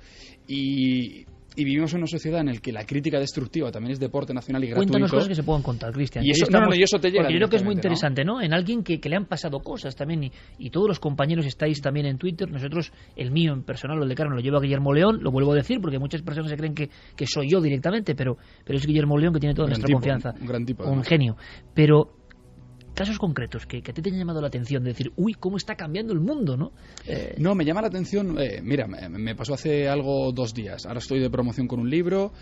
Y vivimos en una sociedad en la que la crítica destructiva también es deporte nacional y gratuito. Cuéntanos cosas que se puedan contar, Cristian. Y eso, y eso te llega. Porque yo creo que es muy interesante, ¿no? En alguien que le han pasado cosas también, y todos los compañeros estáis también en Twitter. Nosotros, el mío en personal, el de Carmen, lo lleva Guillermo León, lo vuelvo a decir, porque muchas personas se creen que soy yo directamente, pero es Guillermo León, que tiene toda nuestra confianza. Un gran tipo. Un genio. Pero... casos concretos que a ti te hayan llamado la atención, de decir, uy, cómo está cambiando el mundo, ¿no? No, me llama la atención, mira, me pasó hace 2 días, ahora estoy de promoción con un libro,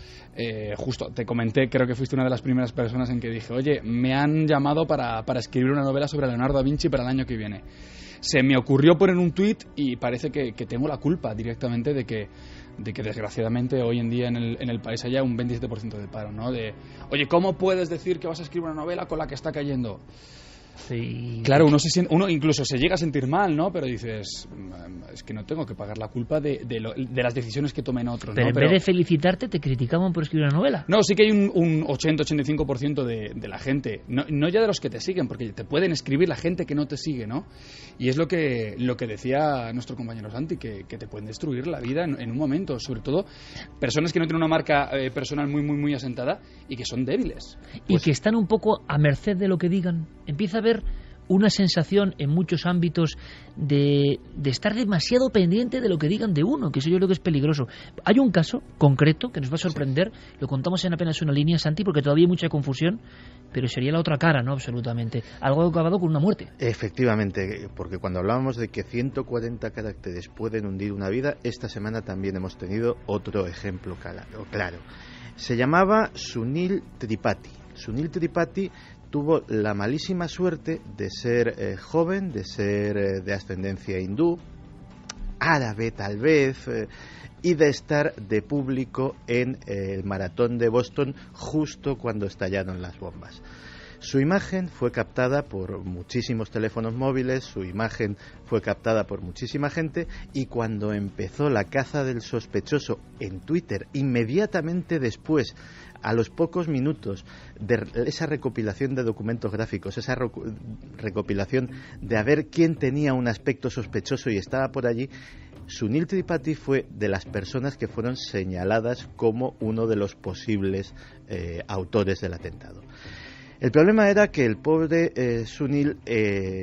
justo te comenté, creo que fuiste una de las primeras personas en que dije, oye, me han llamado para escribir una novela sobre Leonardo da Vinci para el año que viene. Se me ocurrió poner un tuit y parece que tengo la culpa directamente de que desgraciadamente hoy en día en el país haya un 27% de paro, ¿no? Oye, ¿cómo puedes decir que vas a escribir una novela con la que está cayendo? Sí. Claro, uno incluso se llega a sentir mal, ¿no? Pero dices, es que no tengo que pagar la culpa de las decisiones que tomen otros, pero ¿no? en vez de felicitarte, te criticaban por escribir una novela. No, sí que hay un 80-85% de la gente, no ya de los que te siguen, porque te pueden escribir la gente que no te sigue, ¿no? Y es lo que decía nuestro compañero Santi, que te pueden destruir la vida en un momento, sobre todo personas que no tienen una marca personal muy, muy, muy asentada y que son débiles. Y que están un poco a merced de lo que digan. Empieza a haber una sensación en muchos ámbitos de estar demasiado pendiente de lo que digan de uno, que eso yo creo que es peligroso. Hay un caso concreto que nos va a sorprender, lo contamos en apenas una línea, Santi, porque todavía hay mucha confusión, pero sería la otra cara, ¿no? Absolutamente. Algo acabado con una muerte. Efectivamente, porque cuando hablábamos de que 140 caracteres pueden hundir una vida, esta semana también hemos tenido otro ejemplo claro. Se llamaba Sunil Tripathi. Sunil Tripathi tuvo la malísima suerte de ser joven, de ser de ascendencia hindú, árabe tal vez, y de estar de público en el maratón de Boston justo cuando estallaron las bombas. Su imagen fue captada por muchísimos teléfonos móviles, su imagen fue captada por muchísima gente, y cuando empezó la caza del sospechoso en Twitter, inmediatamente después, a los pocos minutos de esa recopilación de documentos gráficos, esa recopilación de a ver quién tenía un aspecto sospechoso y estaba por allí, Sunil Tripathi fue de las personas que fueron señaladas como uno de los posibles autores del atentado. El problema era que el pobre Sunil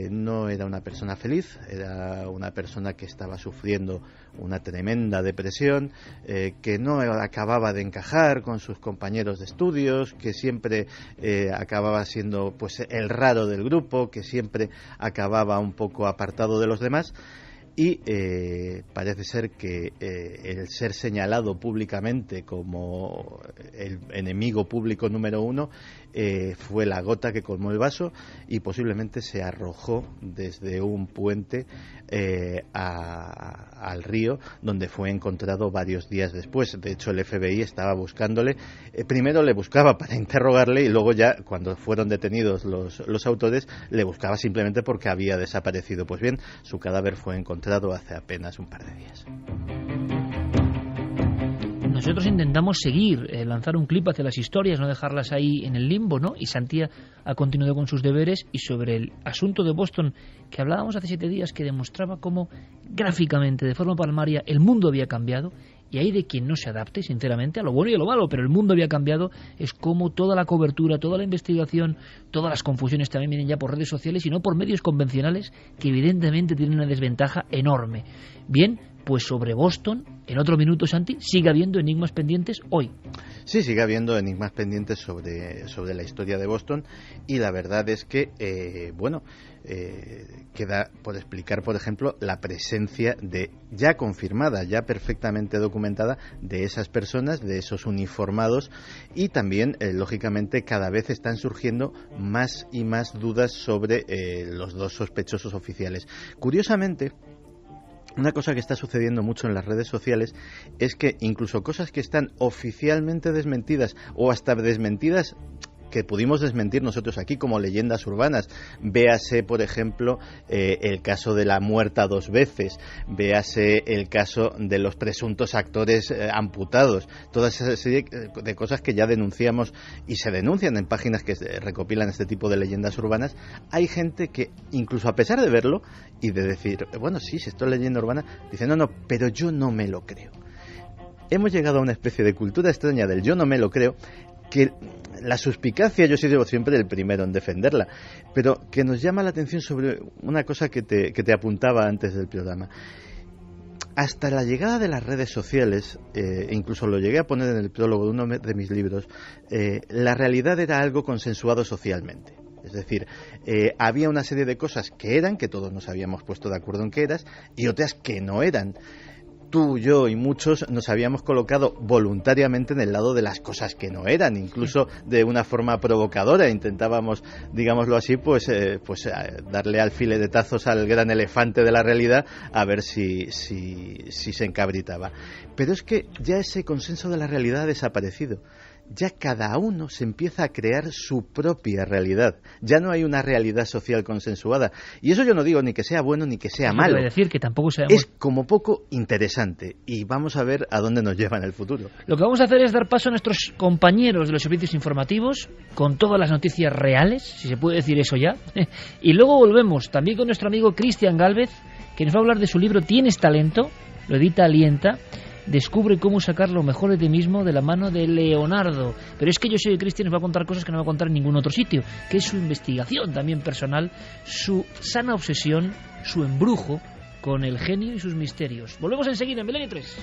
no era una persona feliz, era una persona que estaba sufriendo una tremenda depresión, que no acababa de encajar con sus compañeros de estudios, que siempre acababa siendo pues el raro del grupo, que siempre acababa un poco apartado de los demás. Y parece ser que el ser señalado públicamente como el enemigo público número 1 fue la gota que colmó el vaso, y posiblemente se arrojó desde un puente al río, donde fue encontrado varios días después. De hecho, el FBI estaba buscándole. Primero le buscaba para interrogarle, y luego ya, cuando fueron detenidos los autores, le buscaba simplemente porque había desaparecido. Pues bien, su cadáver fue encontrado hace apenas un par de días. Nosotros intentamos seguir, lanzar un clip hacia las historias, no dejarlas ahí en el limbo, ¿no? Y Santi ha continuado con sus deberes, y sobre el asunto de Boston, que hablábamos hace 7 días, que demostraba cómo gráficamente, de forma palmaria, el mundo había cambiado, y hay de quien no se adapte, sinceramente, a lo bueno y a lo malo, pero el mundo había cambiado. Es como toda la cobertura, toda la investigación, todas las confusiones también vienen ya por redes sociales y no por medios convencionales, que evidentemente tienen una desventaja enorme. Bien, pues sobre Boston, En otro minuto, Santi, sigue habiendo enigmas pendientes hoy. Sí, sigue habiendo enigmas pendientes sobre la historia de Boston, y la verdad es que, queda por explicar, por ejemplo, la presencia ya confirmada, ya perfectamente documentada, de esas personas, de esos uniformados, y también, lógicamente, cada vez están surgiendo más y más dudas sobre los dos sospechosos oficiales. Curiosamente, una cosa que está sucediendo mucho en las redes sociales es que incluso cosas que están oficialmente desmentidas o hasta desmentidas que pudimos desmentir nosotros aquí como leyendas urbanas, véase por ejemplo el caso de la muerta 2 veces, véase el caso de los presuntos actores amputados, toda esa serie de cosas que ya denunciamos y se denuncian en páginas que recopilan este tipo de leyendas urbanas. Hay gente que incluso a pesar de verlo y de decir, bueno, sí, si esto es leyenda urbana, dice, no, pero yo no me lo creo. Hemos llegado a una especie de cultura extraña del yo no me lo creo, que la suspicacia, yo he sido siempre el primero en defenderla, pero que nos llama la atención sobre una cosa que te apuntaba antes del programa. Hasta la llegada de las redes sociales, incluso lo llegué a poner en el prólogo de uno de mis libros, la realidad era algo consensuado socialmente. Es decir, había una serie de cosas que todos nos habíamos puesto de acuerdo en que eras, y otras que no eran. Tú, yo y muchos nos habíamos colocado voluntariamente en el lado de las cosas que no eran, incluso de una forma provocadora. Intentábamos, digámoslo así, pues darle alfiletazos al gran elefante de la realidad a ver si se encabritaba. Pero es que ya ese consenso de la realidad ha desaparecido. Ya cada uno se empieza a crear su propia realidad. Ya no hay una realidad social consensuada. Y eso yo no digo ni que sea bueno ni que sea malo. Quiero decir que tampoco sabemos... Es como poco interesante. Y vamos a ver a dónde nos lleva en el futuro. Lo que vamos a hacer es dar paso a nuestros compañeros de los servicios informativos con todas las noticias reales, si se puede decir eso ya. Y luego volvemos también con nuestro amigo Cristian Gálvez, que nos va a hablar de su libro Tienes talento, lo edita Alienta. Descubre cómo sacar lo mejor de ti mismo de la mano de Leonardo. Pero es que Yo soy Cristian nos va a contar cosas que no va a contar en ningún otro sitio, que es su investigación también personal, su sana obsesión, su embrujo con el genio y sus misterios. Volvemos enseguida en Milenio 3.